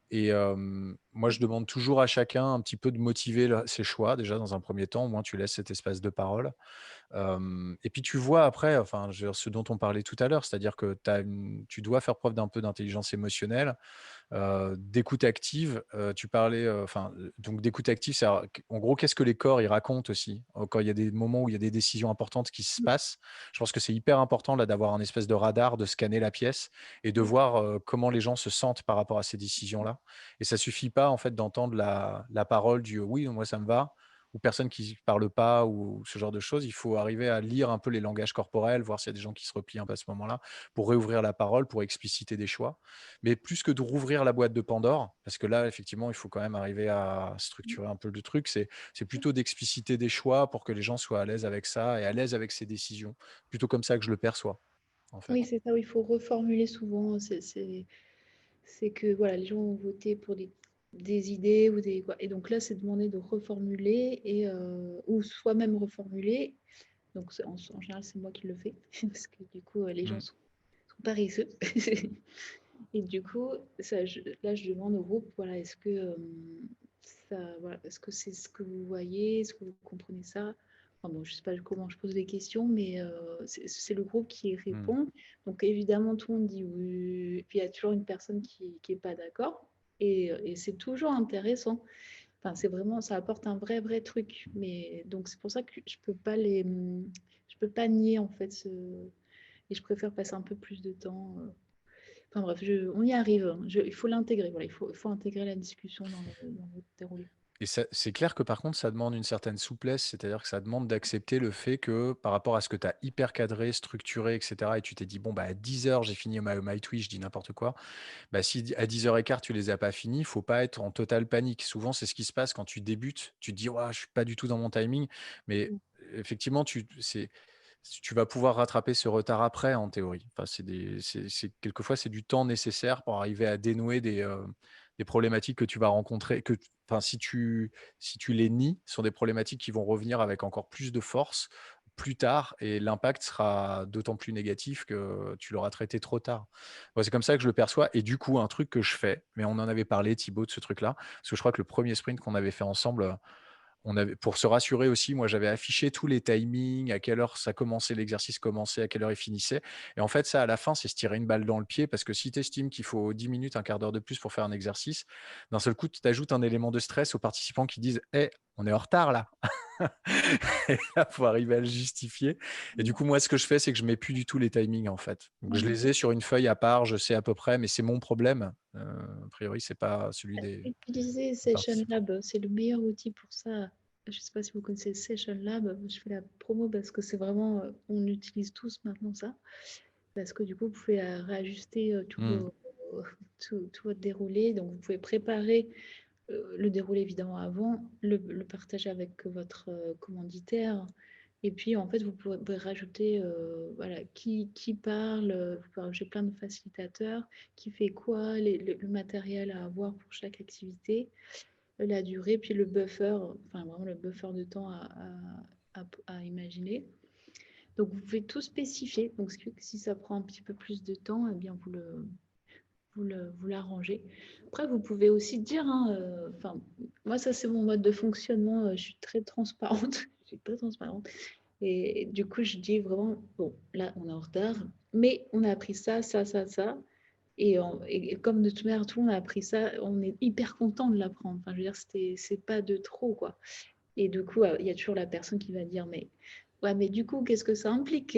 Et moi, je demande toujours à chacun un petit peu de motiver ses choix, déjà dans un premier temps, au moins tu laisses cet espace de parole. Et puis tu vois après, enfin, je veux dire, ce dont on parlait tout à l'heure, c'est-à-dire que tu dois faire preuve d'un peu d'intelligence émotionnelle. D'écoute active, tu parlais, donc d'écoute active, c'est en gros, qu'est-ce que les corps ils racontent aussi quand il y a des moments où il y a des décisions importantes qui se passent. Je pense que c'est hyper important là d'avoir un espèce de radar, de scanner la pièce et de voir comment les gens se sentent par rapport à ces décisions-là. Et ça suffit pas en fait d'entendre la parole du oui, moi ça me va, ou personne qui ne parle pas ou ce genre de choses. Il faut arriver à lire un peu les langages corporels, voir s'il y a des gens qui se replient un peu à ce moment-là pour réouvrir la parole, pour expliciter des choix. Mais plus que de rouvrir la boîte de Pandore, parce que là, effectivement, il faut quand même arriver à structurer un peu le truc, c'est plutôt d'expliciter des choix pour que les gens soient à l'aise avec ça et à l'aise avec ces décisions. Plutôt comme ça que je le perçois, en fait. Oui, c'est ça, il faut reformuler souvent. C'est que voilà, les gens ont voté pour des idées ou des quoi. Et donc là, c'est demander de reformuler ou soi-même reformuler. Donc en général, c'est moi qui le fais parce que du coup, les gens sont paresseux. Et du coup, là, je demande au groupe, voilà, est-ce que est-ce que c'est ce que vous voyez, est-ce que vous comprenez ça? Enfin, bon, je ne sais pas comment je pose les questions, mais c'est le groupe qui répond. Donc évidemment, tout le monde dit oui. Puis il y a toujours une personne qui n'est pas d'accord. Et c'est toujours intéressant. Enfin, c'est vraiment, ça apporte un vrai truc. Mais donc c'est pour ça que je peux pas nier en fait et je préfère passer un peu plus de temps. Enfin bref, on y arrive. Il faut l'intégrer. Voilà, il faut intégrer la discussion dans le déroulé. Et c'est clair que par contre, ça demande une certaine souplesse, c'est-à-dire que ça demande d'accepter le fait que par rapport à ce que tu as hyper cadré, structuré, etc., et tu t'es dit, bon, bah, à 10 heures, j'ai fini my tweet, je dis n'importe quoi. Bah, si à 10h15, tu les as pas finis, il faut pas être en totale panique. Souvent, c'est ce qui se passe quand tu débutes. Tu te dis, ouais, je suis pas du tout dans mon timing. Mais effectivement, tu vas pouvoir rattraper ce retard après, en théorie. Enfin, quelquefois, c'est du temps nécessaire pour arriver à dénouer des problématiques que tu vas rencontrer. Si tu les nies, ce sont des problématiques qui vont revenir avec encore plus de force plus tard et l'impact sera d'autant plus négatif que tu l'auras traité trop tard. Moi, c'est comme ça que je le perçois. Et du coup, un truc que je fais, mais on en avait parlé, Thibaut, de ce truc-là, parce que je crois que le premier sprint qu'on avait fait ensemble, pour se rassurer aussi, moi, j'avais affiché tous les timings, à quelle heure ça commençait, l'exercice commençait, à quelle heure il finissait. Et en fait, ça, à la fin, c'est se tirer une balle dans le pied parce que si tu estimes qu'il faut 10 minutes, un quart d'heure de plus pour faire un exercice, d'un seul coup, tu ajoutes un élément de stress aux participants qui disent hey, on est en retard là. Et là, faut arriver à le justifier. Et du coup, moi, ce que je fais, c'est que je mets plus du tout les timings en fait. Donc, je les ai sur une feuille à part, je sais à peu près, mais c'est mon problème. A priori, c'est pas celui des Utilisez Session participants. Lab, c'est le meilleur outil pour ça. Je ne sais pas si vous connaissez Session Lab, je fais la promo parce que c'est vraiment, on utilise tous maintenant ça, parce que du coup, vous pouvez réajuster tout, tout votre déroulé, donc vous pouvez préparer le déroulé évidemment avant, le partager avec votre commanditaire, et puis en fait, vous pouvez rajouter voilà, qui parle, vous pouvez rajouter plein de facilitateurs, qui fait quoi, le matériel à avoir pour chaque activité, la durée, puis le buffer, enfin vraiment le buffer de temps à imaginer. Donc vous pouvez tout spécifier. Donc si ça prend un petit peu plus de temps, eh bien vous l'arrangez. Après, vous pouvez aussi dire, enfin, moi ça c'est mon mode de fonctionnement, je suis très transparente, je suis très transparente. Et du coup, je dis vraiment, bon, là on est en retard, mais on a appris ça, ça, ça, ça. Et comme de toute manière, tout le monde a appris ça, on est hyper content de l'apprendre. Enfin, je veux dire, c'est pas de trop, quoi. Et du coup, il y a toujours la personne qui va dire, mais ouais, mais du coup, qu'est-ce que ça implique?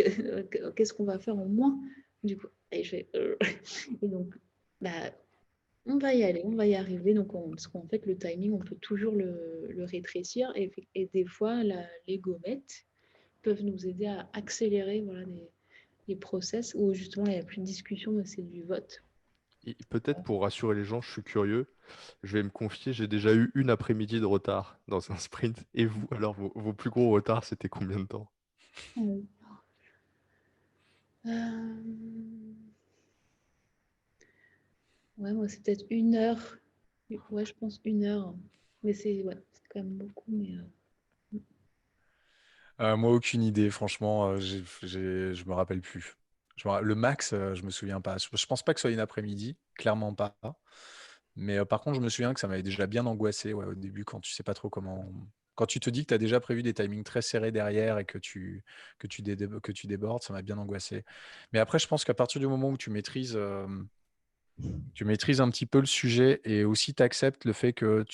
Qu'est-ce qu'on va faire en moins? Du coup, et je fais, et donc, bah, on va y aller, on va y arriver. Donc, parce qu'en fait, le timing, on peut toujours le rétrécir. Et des fois, les gommettes peuvent nous aider à accélérer voilà, les process où justement, il n'y a plus de discussion, mais c'est du vote. Et peut-être pour rassurer les gens, je suis curieux, je vais me confier, j'ai déjà eu une après-midi de retard dans un sprint. Et vous, alors vos plus gros retards, c'était combien de temps? Euh, Ouais, moi, c'est peut-être 1 heure. Ouais, je pense 1 heure. Mais c'est quand même beaucoup. Mais Moi, aucune idée, franchement, je me rappelle plus. Le max, je me souviens pas. Je pense pas que ce soit une après-midi, clairement pas. Mais par contre, je me souviens que ça m'avait déjà bien angoissé au début quand tu sais pas trop comment. Quand tu te dis que tu as déjà prévu des timings très serrés derrière et que tu débordes, ça m'a bien angoissé. Mais après, je pense qu'à partir du moment où tu maîtrises un petit peu le sujet et aussi tu acceptes le fait que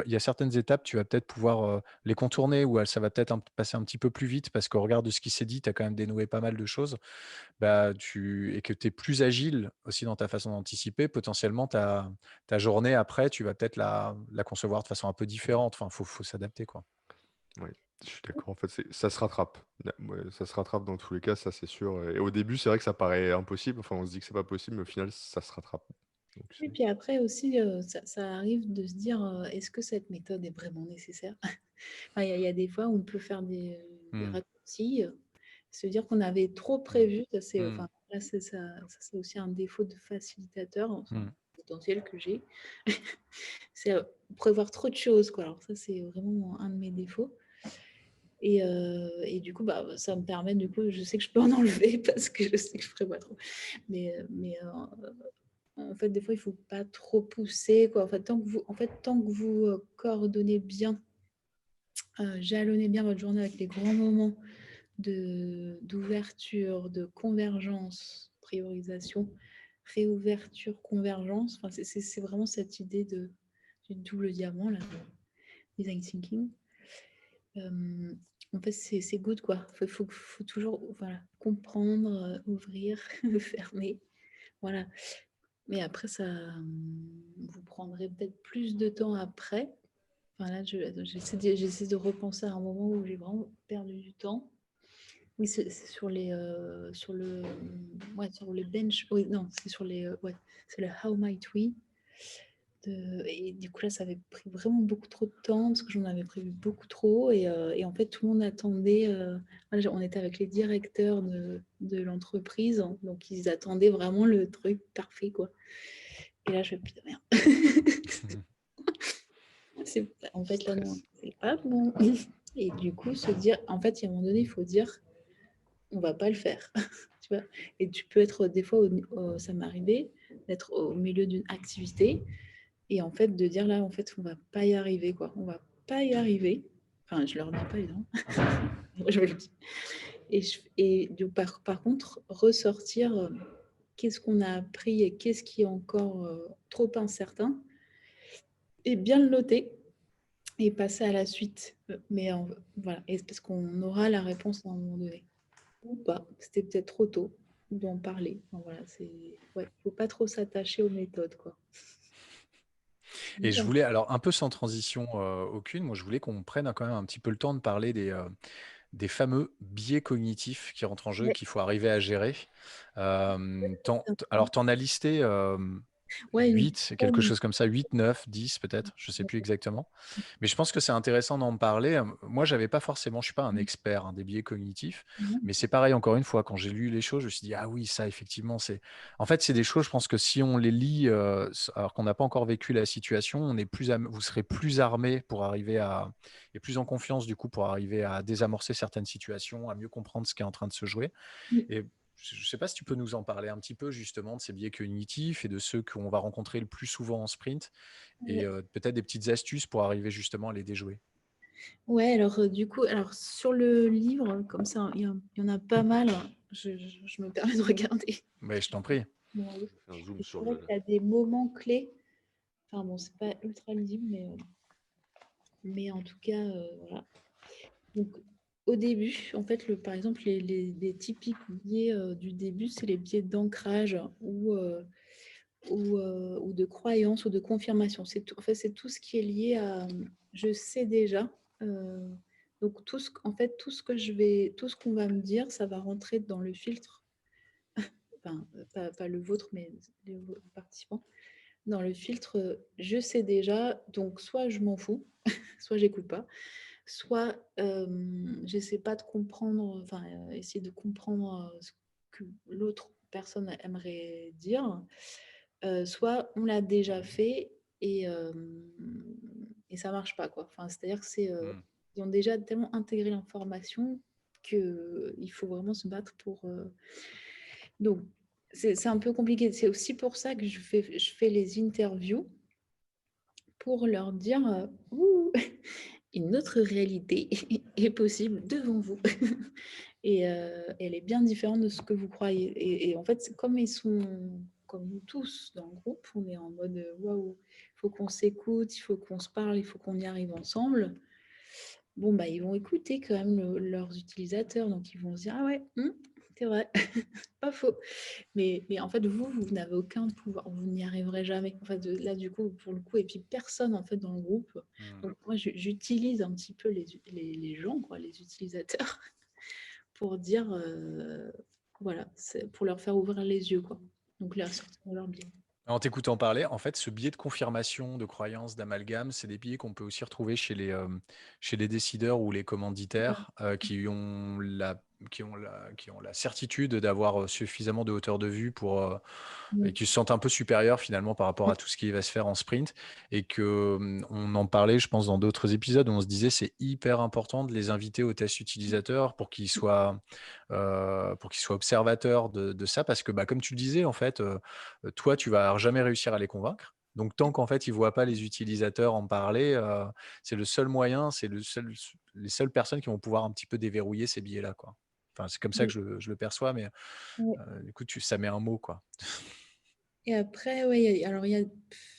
il y a certaines étapes, tu vas peut-être pouvoir les contourner ou ça va peut-être passer un petit peu plus vite parce qu'au regard de ce qui s'est dit, tu as quand même dénoué pas mal de choses et que tu es plus agile aussi dans ta façon d'anticiper, potentiellement ta journée après, tu vas peut-être la concevoir de façon un peu différente. Enfin, faut s'adapter, quoi. Oui, je suis d'accord. En fait, ça se rattrape. Ouais, ça se rattrape dans tous les cas, ça c'est sûr. Et au début, c'est vrai que ça paraît impossible. Enfin, on se dit que c'est pas possible, mais au final, ça se rattrape. Donc, et puis après aussi, ça arrive de se dire, est-ce que cette méthode est vraiment nécessaire? Enfin, il y a des fois où on peut faire des raccourcis, se dire qu'on avait trop prévu. Enfin, là, c'est aussi un défaut de facilitateur, enfin, potentiel que j'ai. C'est prévoir trop de choses, quoi. Alors ça, c'est vraiment un de mes défauts. Et du coup, ça me permet, du coup, je sais que je peux en enlever parce que je sais que je prévois trop. Mais en fait, des fois, il ne faut pas trop pousser, quoi. En fait, tant que vous coordonnez bien, jalonnez bien votre journée avec les grands moments d'ouverture, de convergence, priorisation, réouverture, convergence. Enfin, c'est vraiment cette idée du double diamant, là, de design thinking. En fait, c'est good, quoi. Faut toujours comprendre, ouvrir, fermer. Voilà. Mais après, vous prendrez peut-être plus de temps après. Enfin, là, j'essaie de repenser à un moment où j'ai vraiment perdu du temps. Oui, c'est sur les bench. Oui, non, c'est sur c'est le How Might We. Et du coup, là, ça avait pris vraiment beaucoup trop de temps parce que j'en avais prévu beaucoup trop. Et en fait, tout le monde attendait. On était avec les directeurs de l'entreprise. Donc, ils attendaient vraiment le truc parfait, quoi. Et là, je fais putain, merde. En fait, là, non, c'est pas bon. Et du coup, se dire, en fait, à un moment donné, il faut dire, on va pas le faire. Tu vois. Et tu peux être des fois, ça m'est arrivé d'être au milieu d'une activité et en fait de dire là, en fait, on va pas y arriver, quoi. On va pas y arriver. Enfin, je leur dis pas, évidemment. Moi, je me le dis. Par contre, ressortir qu'est-ce qu'on a appris et qu'est-ce qui est encore trop incertain et bien le noter et passer à la suite. Voilà, et parce qu'on aura la réponse à un moment donné. Ou pas, c'était peut-être trop tôt d'en parler. Enfin, voilà, faut pas trop s'attacher aux méthodes, quoi. Et je voulais, alors un peu sans transition aucune, moi je voulais qu'on prenne quand même un petit peu le temps de parler des fameux biais cognitifs qui rentrent en jeu et Ouais. qu'il faut arriver à gérer. Alors, tu en as listé Ouais, 8, quelque chose comme ça, 8, 9, 10 peut-être, je ne sais plus exactement. Mais je pense que c'est intéressant d'en parler. Moi, je ne suis pas un expert des biais cognitifs, mais c'est pareil, encore une fois, quand j'ai lu les choses, je me suis dit, ah oui, ça, effectivement, En fait, c'est des choses, je pense que si on les lit, alors qu'on n'a pas encore vécu la situation, vous serez plus armé pour arriver et plus en confiance, du coup, pour arriver à désamorcer certaines situations, à mieux comprendre ce qui est en train de se jouer. Et je ne sais pas si tu peux nous en parler un petit peu justement de ces biais cognitifs et de ceux qu'on va rencontrer le plus souvent en sprint et peut-être des petites astuces pour arriver justement à les déjouer. Ouais, alors du coup, sur le livre, comme ça, il y en a pas mal. Je me permets de regarder. Mais je t'en prie. Mon livre. Fais un zoom Et sur c'est vrai le. qu'il y a des moments clés. Enfin bon, c'est pas ultra lisible, mais en tout cas, voilà. Donc, au début, en fait, par exemple, les typiques biais du début, c'est les biais d'ancrage ou de croyance ou de confirmation. En fait, c'est tout ce qui est lié à je sais déjà. Donc, en fait, tout ce qu'on va me dire, ça va rentrer dans le filtre, enfin, pas le vôtre, mais les participants, dans le filtre je sais déjà, donc soit je m'en fous, soit j'écoute pas, soit j'essaie pas de comprendre, enfin, essayer de comprendre ce que l'autre personne aimerait dire, soit on l'a déjà fait et ça marche pas, quoi. Enfin, c'est-à-dire que ils ont déjà tellement intégré l'information qu'il faut vraiment se battre pour. Donc, c'est un peu compliqué. C'est aussi pour ça que je fais les interviews pour leur dire ouh, une autre réalité est possible devant vous. Et elle est bien différente de ce que vous croyez. Et en fait, comme ils sont comme nous tous dans le groupe, on est en mode waouh, il faut qu'on s'écoute, il faut qu'on se parle, il faut qu'on y arrive ensemble. Bon, bah, ils vont écouter quand même leurs utilisateurs, donc ils vont se dire ah ouais, c'est vrai, pas faux. Mais en fait, vous n'avez aucun pouvoir, vous n'y arriverez jamais. En fait, là, du coup, pour le coup, et puis personne en fait dans le groupe. Donc moi, j'utilise un petit peu les gens, quoi, les utilisateurs, pour dire, voilà, pour leur faire ouvrir les yeux, quoi. Donc leur sortir de leur biais. En t'écoutant parler, en fait, ce biais de confirmation, de croyance, d'amalgame, c'est des biais qu'on peut aussi retrouver chez les décideurs ou les commanditaires qui ont la certitude d'avoir suffisamment de hauteur de vue et qui se sentent un peu supérieurs finalement par rapport à tout ce qui va se faire en sprint. Et on en parlait, je pense, dans d'autres épisodes où on se disait c'est hyper important de les inviter au test utilisateur pour qu'ils soient observateurs de ça. Parce que, comme tu le disais, en fait, toi, tu vas jamais réussir à les convaincre. Donc, tant qu'en fait, ils ne voient pas les utilisateurs en parler, c'est le seul moyen, les seules personnes qui vont pouvoir un petit peu déverrouiller ces biais-là, quoi. Enfin, c'est comme ça que je le perçois, mais du coup, ça met un mot, quoi. Et après, alors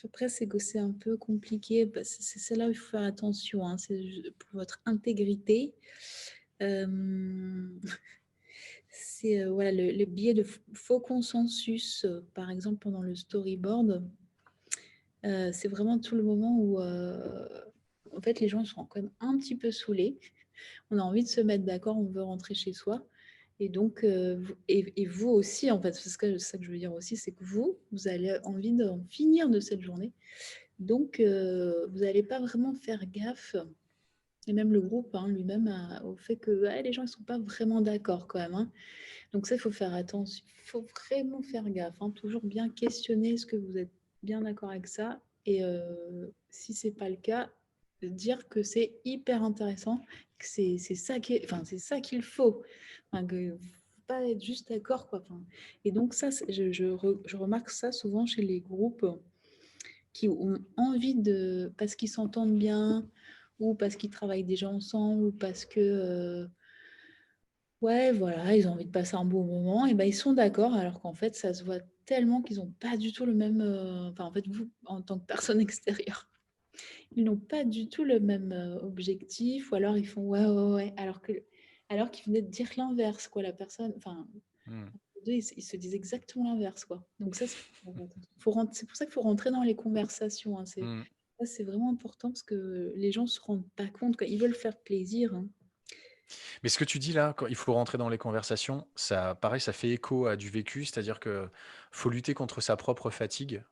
après, c'est un peu compliqué. C'est là où il faut faire attention. Hein, c'est pour votre intégrité. C'est voilà, le biais de faux consensus, par exemple, pendant le storyboard. C'est vraiment tout le moment où, en fait, les gens sont quand même un petit peu saoulés. On a envie de se mettre d'accord, on veut rentrer chez soi. Et donc, et vous aussi, en fait, c'est ça que je veux dire aussi, c'est que vous avez envie d'en finir de cette journée. Donc, vous n'allez pas vraiment faire gaffe, et même le groupe lui-même, au fait que les gens ne sont pas vraiment d'accord quand même. Hein. Donc ça, il faut faire attention, il faut vraiment faire gaffe. Hein. Toujours bien questionner est-ce que vous êtes bien d'accord avec ça. Et si ce n'est pas le cas, dire que c'est hyper intéressant, c'est ça c'est ça qu'il faut. Enfin, faut pas être juste d'accord, quoi. Enfin, et donc ça, je remarque ça souvent chez les groupes qui ont envie de, parce qu'ils s'entendent bien, ou parce qu'ils travaillent déjà ensemble, ou parce que ouais, voilà, ils ont envie de passer un bon moment, et ben ils sont d'accord, alors qu'en fait, ça se voit tellement qu'ils n'ont pas du tout le même. Enfin, en fait, vous, en tant que personne extérieure, ils n'ont pas du tout le même objectif, ou alors ils font ouais, ouais, ouais, alors qu'ils venaient de dire l'inverse, quoi, la personne. Enfin, Hmm. les deux, ils se disent exactement l'inverse, quoi. Donc ça, c'est c'est pour ça qu'il faut rentrer dans les conversations. Hein, Hmm. ça, c'est vraiment important parce que les gens se rendent pas compte, quoi. Ils veulent faire plaisir. Hein. Mais ce que tu dis là, quand il faut rentrer dans les conversations, ça, pareil, ça fait écho à du vécu, c'est-à-dire que faut lutter contre sa propre fatigue.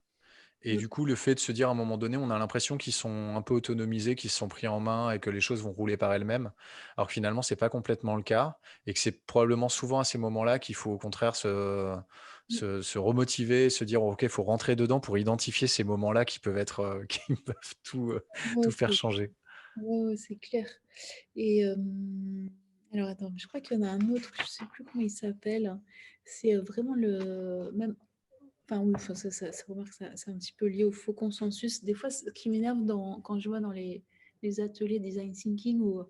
Et Mm. du coup, le fait de se dire à un moment donné, on a l'impression qu'ils sont un peu autonomisés, qu'ils se sont pris en main et que les choses vont rouler par elles-mêmes, alors que finalement, c'est pas complètement le cas et que c'est probablement souvent à ces moments-là qu'il faut au contraire se remotiver, se dire, OK, il faut rentrer dedans pour identifier ces moments-là qui peuvent être, qui peuvent Ouais, tout faire changer. ouais, c'est clair. Et alors attends, je crois qu'il y en a un autre, je sais plus comment il s'appelle. C'est vraiment le même. Enfin oui, enfin, ça remarque, c'est un petit peu lié au faux consensus. Des fois, ce qui m'énerve quand je vois dans les ateliers design thinking où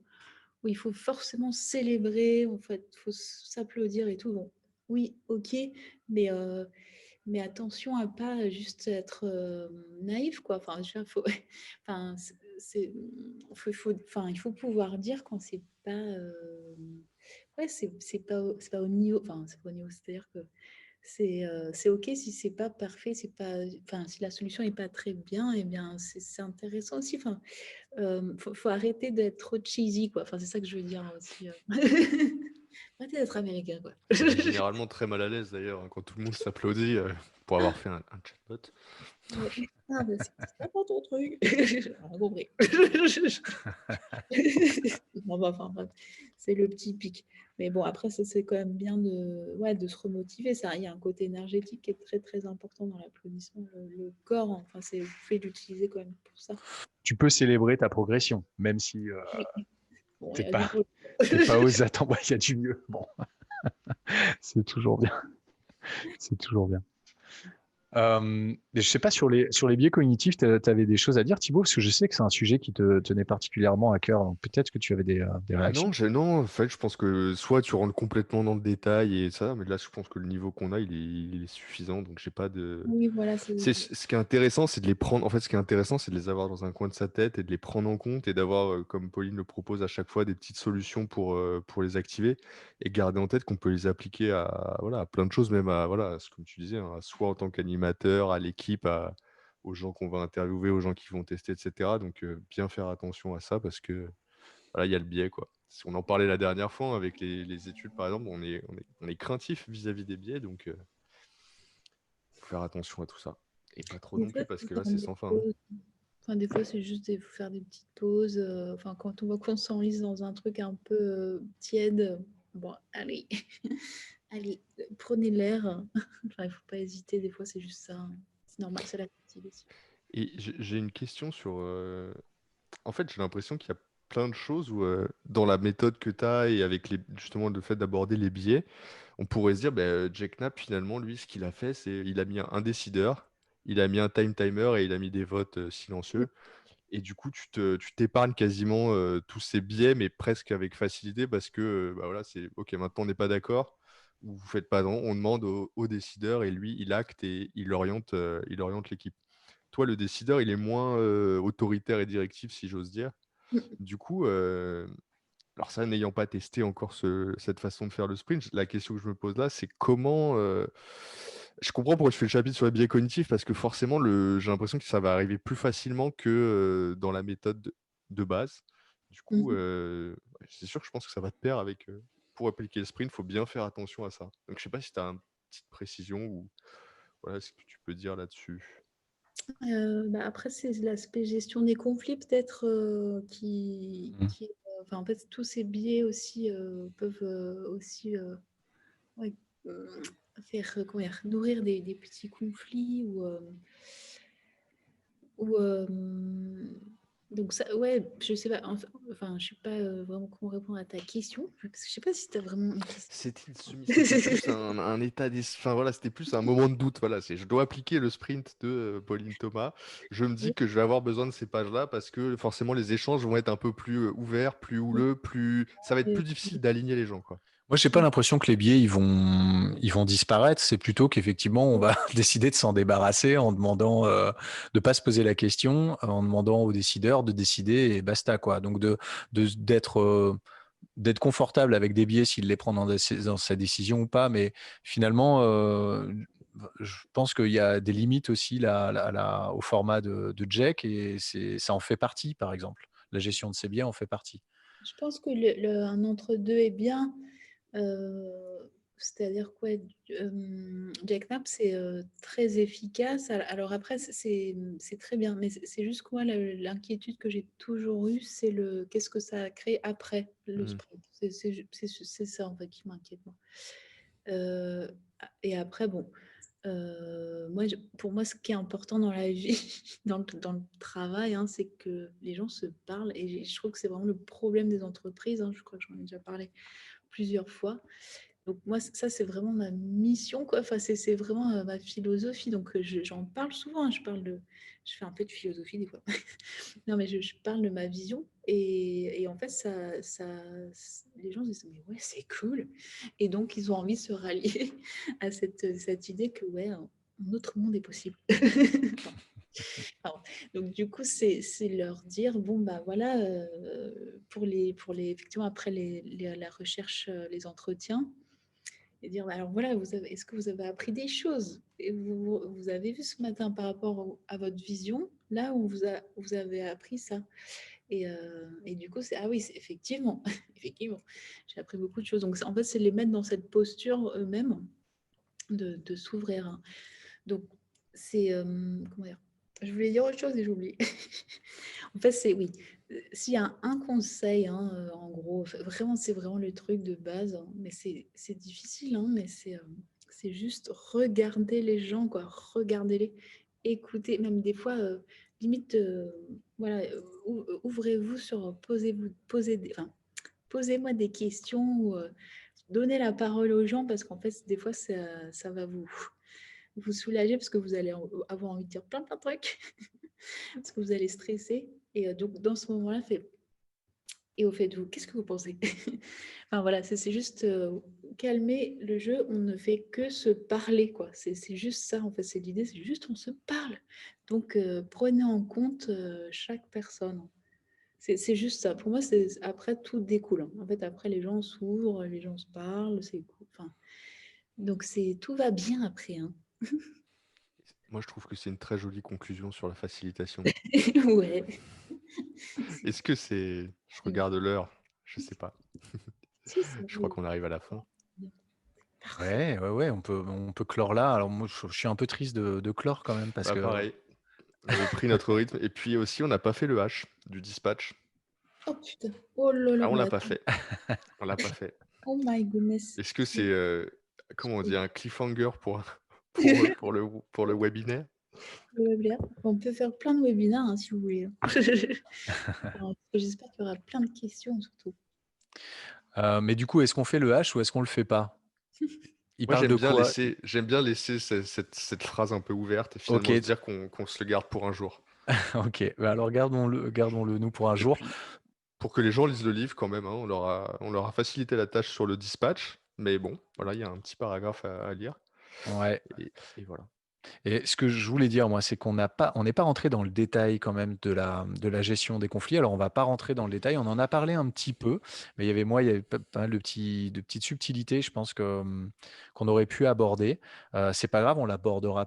il faut forcément célébrer, en fait, il faut s'applaudir et tout. Bon, oui, ok, mais, euh, mais attention à pas juste être naïf, quoi. Enfin, faut, enfin, enfin, il faut pouvoir dire quand c'est pas, ouais, c'est pas au niveau, enfin, c'est pas au niveau, c'est-à-dire que c'est ok si c'est pas parfait, c'est pas, enfin, si la solution est pas très bien, et bien c'est intéressant aussi. Enfin, faut arrêter d'être trop cheesy, quoi. Enfin, c'est ça que je veux dire aussi. Arrêtez d'être américain, quoi. On est généralement très mal à l'aise d'ailleurs hein, quand tout le monde s'applaudit pour avoir fait un chatbot. Ouais. Ah, bah, c'est pas ton truc. J'ai rien compris. Non, bah, enfin, bref, c'est le petit pic. Mais bon, après, ça, c'est quand même bien ouais, de se remotiver. Ça, il y a un côté énergétique qui est très, très important dans l'applaudissement. Le corps, enfin, vous pouvez l'utiliser quand même pour ça. Tu peux célébrer ta progression, même si Bon, il t'es y a du pas, boulot. t'es pas aux attentes. Ouais, il y a du mieux. Bon, c'est toujours bien. C'est toujours bien. Mais je sais pas, sur les biais cognitifs, tu avais des choses à dire, Thibaut, parce que je sais que c'est un sujet qui te tenait particulièrement à cœur. Donc peut-être que tu avais des Ah réactions. non, non, en fait, je pense que soit tu rentres complètement dans le détail et ça, mais là, je pense que le niveau qu'on a, il est suffisant, donc j'ai pas de. Oui, voilà, c'est. Ce qui est intéressant, c'est de les prendre. En fait, ce qui est intéressant, c'est de les avoir dans un coin de sa tête et de les prendre en compte et d'avoir, comme Pauline le propose à chaque fois, des petites solutions pour les activer et garder en tête qu'on peut les appliquer à, voilà, à plein de choses, même à, voilà, comme tu disais, hein, soit en tant qu'animateur, à l'équipe, aux gens qu'on va interviewer, aux gens qui vont tester, etc. Donc, bien faire attention à ça parce que voilà, il y a le biais, quoi. On en parlait la dernière fois avec les études, par exemple, on est craintif vis-à-vis des biais, donc faut faire attention à tout ça. Et pas trop Des non fois, plus, parce faut que là, faire c'est des sans fin. Hein. pauses. Enfin, des fois, c'est juste faut faire des petites pauses. Enfin, quand on voit qu'on s'enlise dans un truc un peu tiède, bon, allez, allez, prenez l'air. Enfin, il faut pas hésiter. Des fois, c'est juste ça. Hein. C'est normal, c'est la fatigue aussi. Et j'ai une question sur... En fait, j'ai l'impression qu'il y a plein de choses où, dans la méthode que tu as et avec justement le fait d'aborder les biais, on pourrait se dire, Jack Knapp, finalement, lui, ce qu'il a fait, c'est il a mis un décideur, il a mis un time timer et il a mis des votes silencieux. Et du coup, tu t'épargnes quasiment tous ces biais, mais presque avec facilité, parce que bah voilà, c'est OK, maintenant on n'est pas d'accord, ou vous faites pas non, on demande au décideur et lui, il acte et il oriente l'équipe. Toi, le décideur, il est moins autoritaire et directif, si j'ose dire. Du coup, alors ça, n'ayant pas testé encore cette façon de faire le sprint, la question que je me pose là, c'est comment... Je comprends pourquoi tu fais le chapitre sur les biais cognitifs, parce que forcément, j'ai l'impression que ça va arriver plus facilement que dans la méthode de base. Du coup, Mhm. ouais, c'est sûr que je pense que ça va te pair avec... pour appliquer le sprint, il faut bien faire attention à ça. Donc, je sais pas si tu as une petite précision ou voilà, ce que tu peux dire là-dessus. Bah, après, c'est l'aspect gestion des conflits, peut-être, Mm. enfin, en fait, tous ces biais aussi peuvent aussi ouais, faire comment dire, nourrir des petits conflits ou Donc ça, ouais, je sais pas, enfin, je sais pas vraiment comment répondre à ta question, parce que je sais pas si tu as vraiment une question. C'était plus un état d'esprit. Enfin voilà, c'était plus un moment de doute. Voilà, je dois appliquer le sprint de Pauline Thomas. Je me dis que je vais avoir besoin de ces pages-là parce que forcément les échanges vont être un peu plus ouverts, plus houleux, ça va être plus difficile d'aligner les gens, quoi. Moi, j'ai pas l'impression que les biais ils vont disparaître. C'est plutôt qu'effectivement, on va décider de s'en débarrasser en demandant de pas se poser la question, en demandant aux décideurs de décider et basta quoi. Donc d'être confortable avec des biais s'il les prend dans sa décision ou pas. Mais finalement, je pense qu'il y a des limites aussi au format de Jack et ça en fait partie, par exemple. La gestion de ces biais en fait partie. Je pense que un entre-deux est bien. C'est-à-dire quoi, Jackknap, c'est très efficace. Alors après, c'est très bien, mais c'est juste que moi, l'inquiétude que j'ai toujours eue, c'est qu'est-ce que ça a créé après le sprint. C'est ça, en fait, qui m'inquiète, moi. Et après, bon, pour moi, ce qui est important dans la vie, dans le travail, hein, c'est que les gens se parlent. Et je trouve que c'est vraiment le problème des entreprises. Hein, je crois que j'en ai déjà parlé plusieurs fois. Donc moi, ça, c'est vraiment ma mission, quoi. Enfin, c'est vraiment ma philosophie. Donc j'en parle souvent. Hein. Je fais un peu de philosophie des fois. Non, mais je parle de ma vision. Et en fait, les gens se disent, mais ouais, c'est cool. Et donc, ils ont envie de se rallier à cette idée que, ouais, un autre monde est possible. Pardon. Donc, du coup, c'est leur dire, bon, bah voilà, effectivement, après la recherche, les entretiens, et dire, bah, alors voilà, est-ce que vous avez appris des choses? Et vous avez vu ce matin par rapport à votre vision, là où vous avez appris ça. Et du coup, ah oui, effectivement, effectivement, j'ai appris beaucoup de choses. Donc, en fait, c'est les mettre dans cette posture eux-mêmes de s'ouvrir. Hein. Donc, c'est, comment dire? Je voulais dire autre chose et j'ai oublié. En fait, oui. S'il y a un conseil, hein, en gros, vraiment, c'est vraiment le truc de base. Hein, mais c'est difficile, hein, mais c'est juste regarder les gens, quoi. Regardez-les, écoutez, même des fois, limite, voilà, ouvrez-vous sur, posez-moi des questions ou donnez la parole aux gens parce qu'en fait, des fois, ça va vous soulager parce que vous allez avoir envie de dire plein de trucs parce que vous allez stresser. Et donc, dans ce moment-là, et au fait de vous, qu'est-ce que vous pensez? Enfin voilà, c'est juste calmer le jeu. On ne fait que se parler, quoi. C'est juste ça, en fait. C'est l'idée, c'est juste on se parle. Donc, prenez en compte chaque personne. C'est juste ça. Pour moi, après, tout découle. Hein. En fait, après, les gens s'ouvrent, les gens se parlent, c'est cool. Enfin, donc, tout va bien après. Hein. Moi, je trouve que c'est une très jolie conclusion sur la facilitation. Ouais. Est-ce que c'est... Je regarde l'heure, je sais pas. Si, Je crois qu'on arrive à la fin. Ouais, on peut clore là. Alors moi, je suis un peu triste de clore quand même parce Bah, que pareil, on avait pris notre rythme. Et puis aussi, on n'a pas fait le H du dispatch. Oh putain. Oh là là, Ah, on mais l'a pas attends. fait. On l'a pas fait. Oh my goodness. Est-ce que c'est, comment on dit, un cliffhanger pour le webinaire? Le webinaire. On peut faire plein de webinaires hein, si vous voulez. Alors, j'espère qu'il y aura plein de questions surtout. mais du coup, est-ce qu'on fait le H ou est-ce qu'on le fait pas? Il Moi, parle de quoi? j'aime bien laisser cette phrase un peu ouverte et finalement Ok, se dire qu'on se le garde pour un jour. ok. Bah alors gardons-le nous pour un Et jour. puis, pour que les gens lisent le livre quand même, hein, on leur a facilité la tâche sur le dispatch, mais bon, voilà, il y a un petit paragraphe à lire. Ouais. Et voilà. Et ce que je voulais dire, moi, c'est on n'est pas rentré dans le détail quand même de la gestion des conflits. Alors, on va pas rentrer dans le détail. On en a parlé un petit peu, mais il y avait pas mal de petites subtilités, je pense qu'on aurait pu aborder. C'est pas grave, on les abordera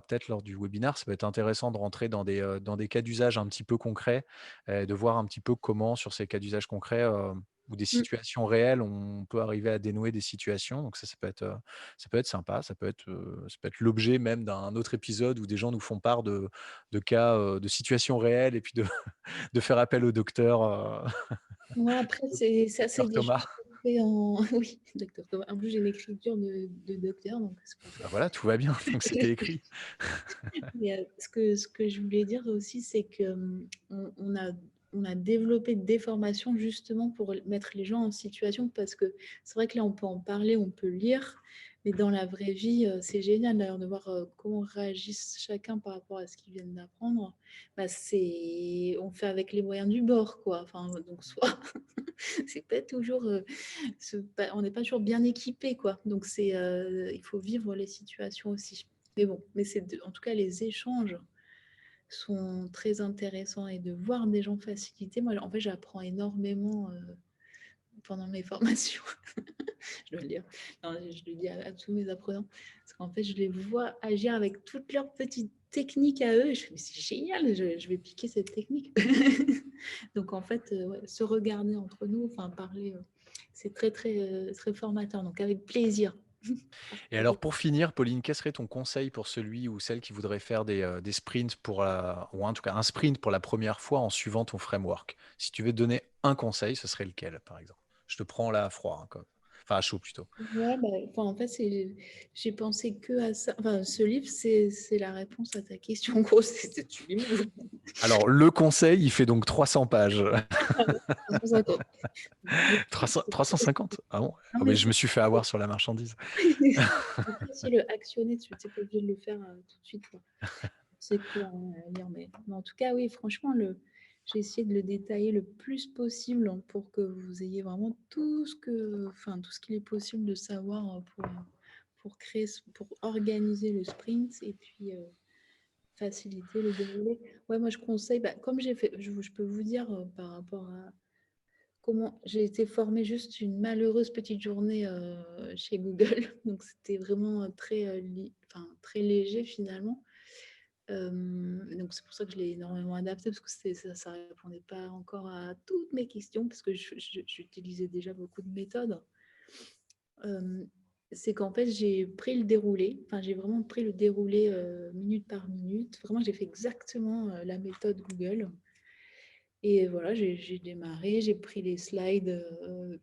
peut-être lors du webinaire. Ça peut être intéressant de rentrer dans des cas d'usage un petit peu concrets, de voir un petit peu comment, sur ces cas d'usage concrets, ou des situations réelles, on peut arriver à dénouer des situations. Donc ça peut être sympa. Ça peut être l'objet même d'un autre épisode où des gens nous font part de cas, de situations réelles et puis de faire appel au docteur Ouais, après, c'est Docteur Thomas. fait en... Oui, docteur Thomas. En plus, j'ai une écriture de docteur, donc c'est pour ça. Bah voilà, tout va bien, donc c'était écrit. Mais, ce que je voulais dire aussi, c'est que on a développé des formations justement pour mettre les gens en situation, parce que c'est vrai que là, on peut en parler, on peut lire, mais dans la vraie vie, c'est génial d'ailleurs de voir comment réagissent chacun par rapport à ce qu'ils viennent d'apprendre. Bah, on fait avec les moyens du bord, quoi. Enfin, donc soit c'est pas toujours, on n'est pas toujours bien équipé, quoi. Donc il faut vivre les situations aussi. Mais bon, en tout cas, les échanges sont très intéressants, et de voir des gens faciliter. Moi, en fait, j'apprends énormément pendant mes formations. Je dois le dire. Non, je le dis à tous mes apprenants. Parce qu'en fait, je les vois agir avec toutes leurs petites techniques à eux. Et je fais, mais c'est génial, je vais piquer cette technique. Donc, en fait, ouais, se regarder entre nous, enfin, parler, c'est très, très, très formateur. Donc, avec plaisir. Et alors, pour finir, Pauline, quel serait ton conseil pour celui ou celle qui voudrait faire des sprints ou en tout cas un sprint pour la première fois en suivant ton framework? Si tu veux te donner un conseil, ce serait lequel, par exemple? Je te prends là à froid, hein, enfin à chaud plutôt. Ouais, bah, enfin, en fait, j'ai pensé que à ça. Enfin, ce livre, c'est la réponse à ta question. En gros, tu lis mon- Alors, le conseil, il fait donc 300 pages. 350. 350? Ah bon? Non, Ah, mais je me suis fait avoir sur la marchandise. Après, si le actionner, tu n'es pas obligé de le faire tout de suite, quoi. C'est court à lire, mais en tout cas, oui, franchement, j'ai essayé de le détailler le plus possible, hein, pour que vous ayez vraiment tout ce qu'il est possible de savoir pour organiser le sprint, et puis faciliter le déroulé. Ouais, moi, je conseille, bah, comme j'ai fait, je peux vous dire par rapport à comment j'ai été formée juste une malheureuse petite journée chez Google. Donc, c'était vraiment très léger finalement. Donc, c'est pour ça que je l'ai énormément adapté, parce que ça répondait pas encore à toutes mes questions, parce que j'utilisais déjà beaucoup de méthodes. C'est qu'en fait, j'ai pris le déroulé, enfin, j'ai vraiment pris le déroulé minute par minute. Vraiment, j'ai fait exactement la méthode Google. Et voilà, j'ai démarré, j'ai pris les slides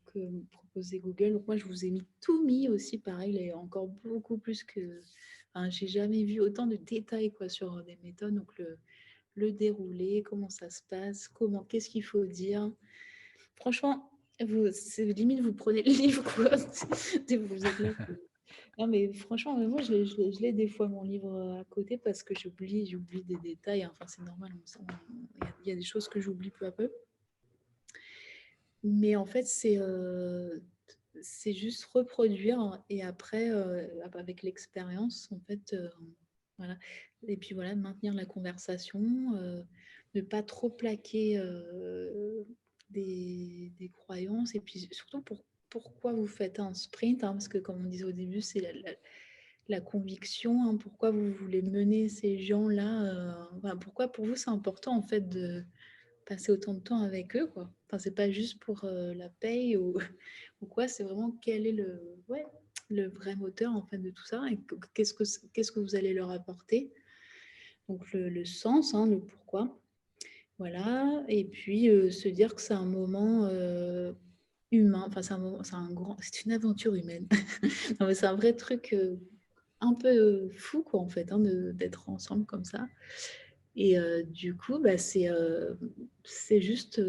que me proposait Google. Donc moi, je vous ai mis aussi, pareil, et encore beaucoup plus que... Enfin, j'ai jamais vu autant de détails, quoi, sur des méthodes. Donc le déroulé, comment ça se passe, qu'est-ce qu'il faut dire. Franchement, limite, vous prenez le livre, quoi. Vous êtes là. Non, mais franchement, moi, je l'ai des fois, mon livre à côté, parce que j'oublie des détails. Enfin, c'est normal. Il y a des choses que j'oublie peu à peu. Mais en fait, c'est juste reproduire, hein, et après, avec l'expérience, en fait, voilà. Et puis voilà, maintenir la conversation, ne pas trop plaquer des croyances, et puis surtout pourquoi vous faites un sprint, hein, parce que comme on disait au début, c'est la conviction, hein, pourquoi vous voulez mener ces gens-là, voilà, pourquoi pour vous c'est important en fait de passer autant de temps avec eux, quoi. Enfin, c'est pas juste pour la paye ou, ou quoi, c'est vraiment quel est le vrai moteur en fait de tout ça, et qu'est-ce que vous allez leur apporter. Donc le sens, hein, le pourquoi. Voilà, et puis se dire que c'est un moment humain, enfin c'est une aventure humaine. Non, mais c'est un vrai truc un peu fou, quoi, en fait, hein, d'être ensemble comme ça. Et du coup, bah, c'est juste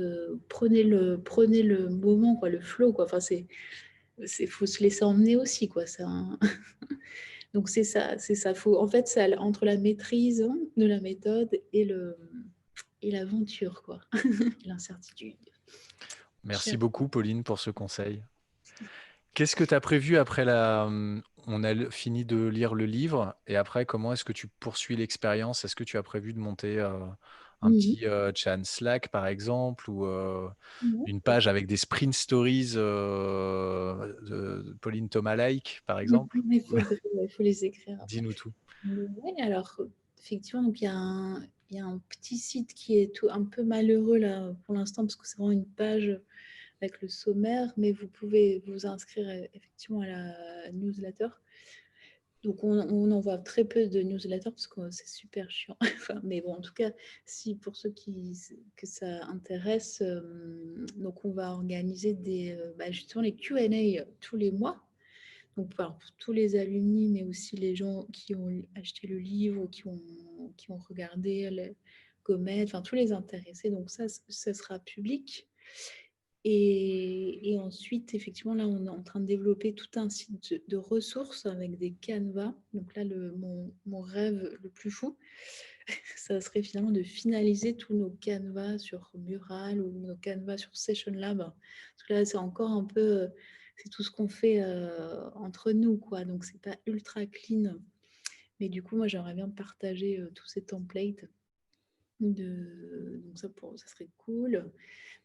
prenez le moment, quoi, le flow, quoi. Enfin, faut se laisser emmener aussi, quoi. Donc c'est ça. En fait, c'est entre la maîtrise de la méthode et l'aventure, quoi, l'incertitude. Merci beaucoup, Pauline, pour ce conseil. Qu'est-ce que tu as prévu après on a fini de lire le livre, et après, comment est-ce que tu poursuis l'expérience? Est-ce que tu as prévu de monter un petit chat Slack, par exemple, ou une page avec des sprint stories de Pauline Thomas-like, par exemple? Il faut les écrire. Dis-nous tout. Oui, alors effectivement, donc il y a un petit site qui est un peu malheureux là pour l'instant, parce que c'est vraiment une page avec le sommaire, mais vous pouvez vous inscrire effectivement à la newsletter. Donc, on envoie très peu de newsletters parce que c'est super chiant. Enfin, mais bon, en tout cas, si pour ceux que ça intéresse, donc on va organiser justement les Q&A tous les mois. Donc, pour tous les alumni, mais aussi les gens qui ont acheté le livre, qui ont regardé le Gomet, enfin tous les intéressés. Donc, ça sera public. Et ensuite, effectivement, là, on est en train de développer tout un site de ressources avec des canevas. Donc là, mon rêve le plus fou, ça serait finalement de finaliser tous nos canevas sur Mural ou nos canevas sur Session Lab. Parce que là, c'est encore un peu, c'est tout ce qu'on fait entre nous, quoi. Donc, c'est pas ultra clean. Mais du coup, moi, j'aimerais bien partager tous ces templates. Donc ça serait cool.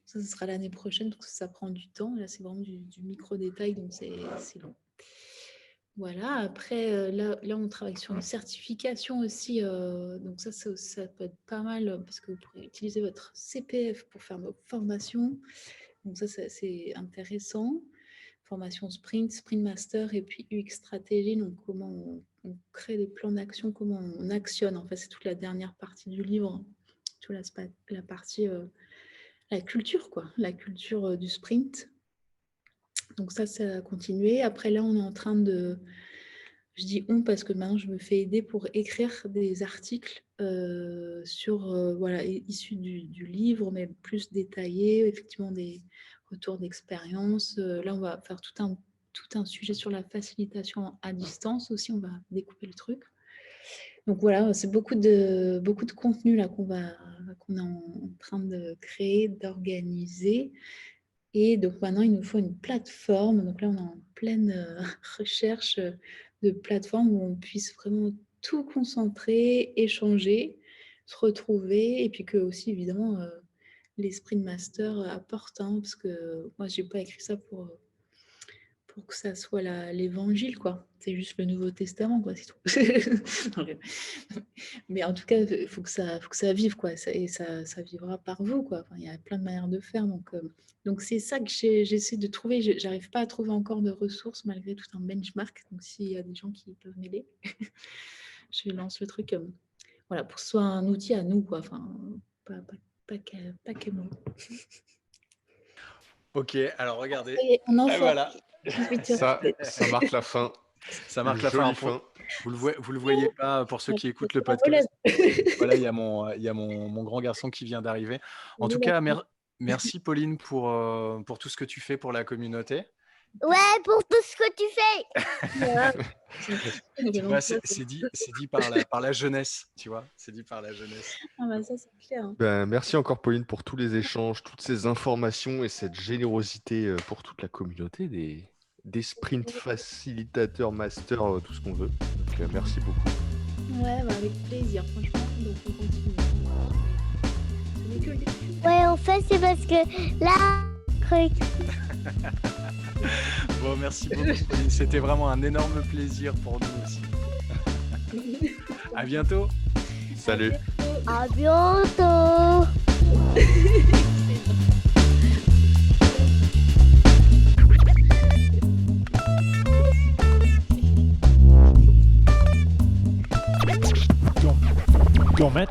Ça sera l'année prochaine parce que ça prend du temps. Là, c'est vraiment du micro-détail, donc c'est long. Voilà, après, là, on travaille sur une certification aussi. Donc ça peut être pas mal parce que vous pourrez utiliser votre CPF pour faire vos formations. Donc ça, c'est intéressant. Formation Sprint, Sprint Master et puis UX Stratégie. Donc comment on crée des plans d'action, comment on actionne. En fait, c'est toute la dernière partie du livre. Toute la partie... la culture, quoi, la culture du sprint. Donc ça a continué. Après, là, on est en train de... Je dis on parce que maintenant, je me fais aider pour écrire des articles issus du livre, mais plus détaillés, effectivement, des retours d'expérience. Là, on va faire tout un sujet sur la facilitation à distance aussi. On va découper le truc. Donc voilà, c'est beaucoup de contenu là qu'on est en train de créer, d'organiser. Et donc maintenant, il nous faut une plateforme. Donc là, on est en pleine recherche de plateforme où on puisse vraiment tout concentrer, échanger, se retrouver. Et puis que aussi, évidemment, les Sprint Masters apportent. Parce que moi, je n'ai pas écrit ça pour que ça soit l'évangile, quoi. C'est juste le Nouveau Testament, quoi, c'est tout. Mais en tout cas, il faut que ça vive, quoi. Et ça vivra par vous, quoi. Enfin, il y a plein de manières de faire. Donc c'est ça que j'essaie de trouver. J'arrive pas à trouver encore de ressources malgré tout un benchmark. Donc s'il y a des gens qui peuvent m'aider, je lance le truc voilà, pour que ce soit un outil à nous, quoi. Enfin, pas que moi. Ok, alors regardez. Ça y est, on en Et sort. voilà. Ça marque la fin. Ça marque Une la jolie fin. fin. Vous le voyez pas pour ceux qui écoutent le podcast. Voilà, il y a mon grand garçon qui vient d'arriver. En tout cas, merci Pauline pour tout ce que tu fais pour la communauté. Ouais, pour tout ce que tu fais. Tu vois, c'est dit par la jeunesse, tu vois. C'est dit par la jeunesse. Ah bah ça, c'est clair. Merci encore Pauline pour tous les échanges, toutes ces informations et cette générosité pour toute la communauté des sprint facilitateurs, master, tout ce qu'on veut. Donc merci beaucoup. Ouais, avec plaisir, franchement. Donc on continue. Ouais, en fait, c'est parce que là, Bon, merci beaucoup Pauline. C'était vraiment un énorme plaisir pour nous aussi. À bientôt. Salut. à bientôt. Gomet.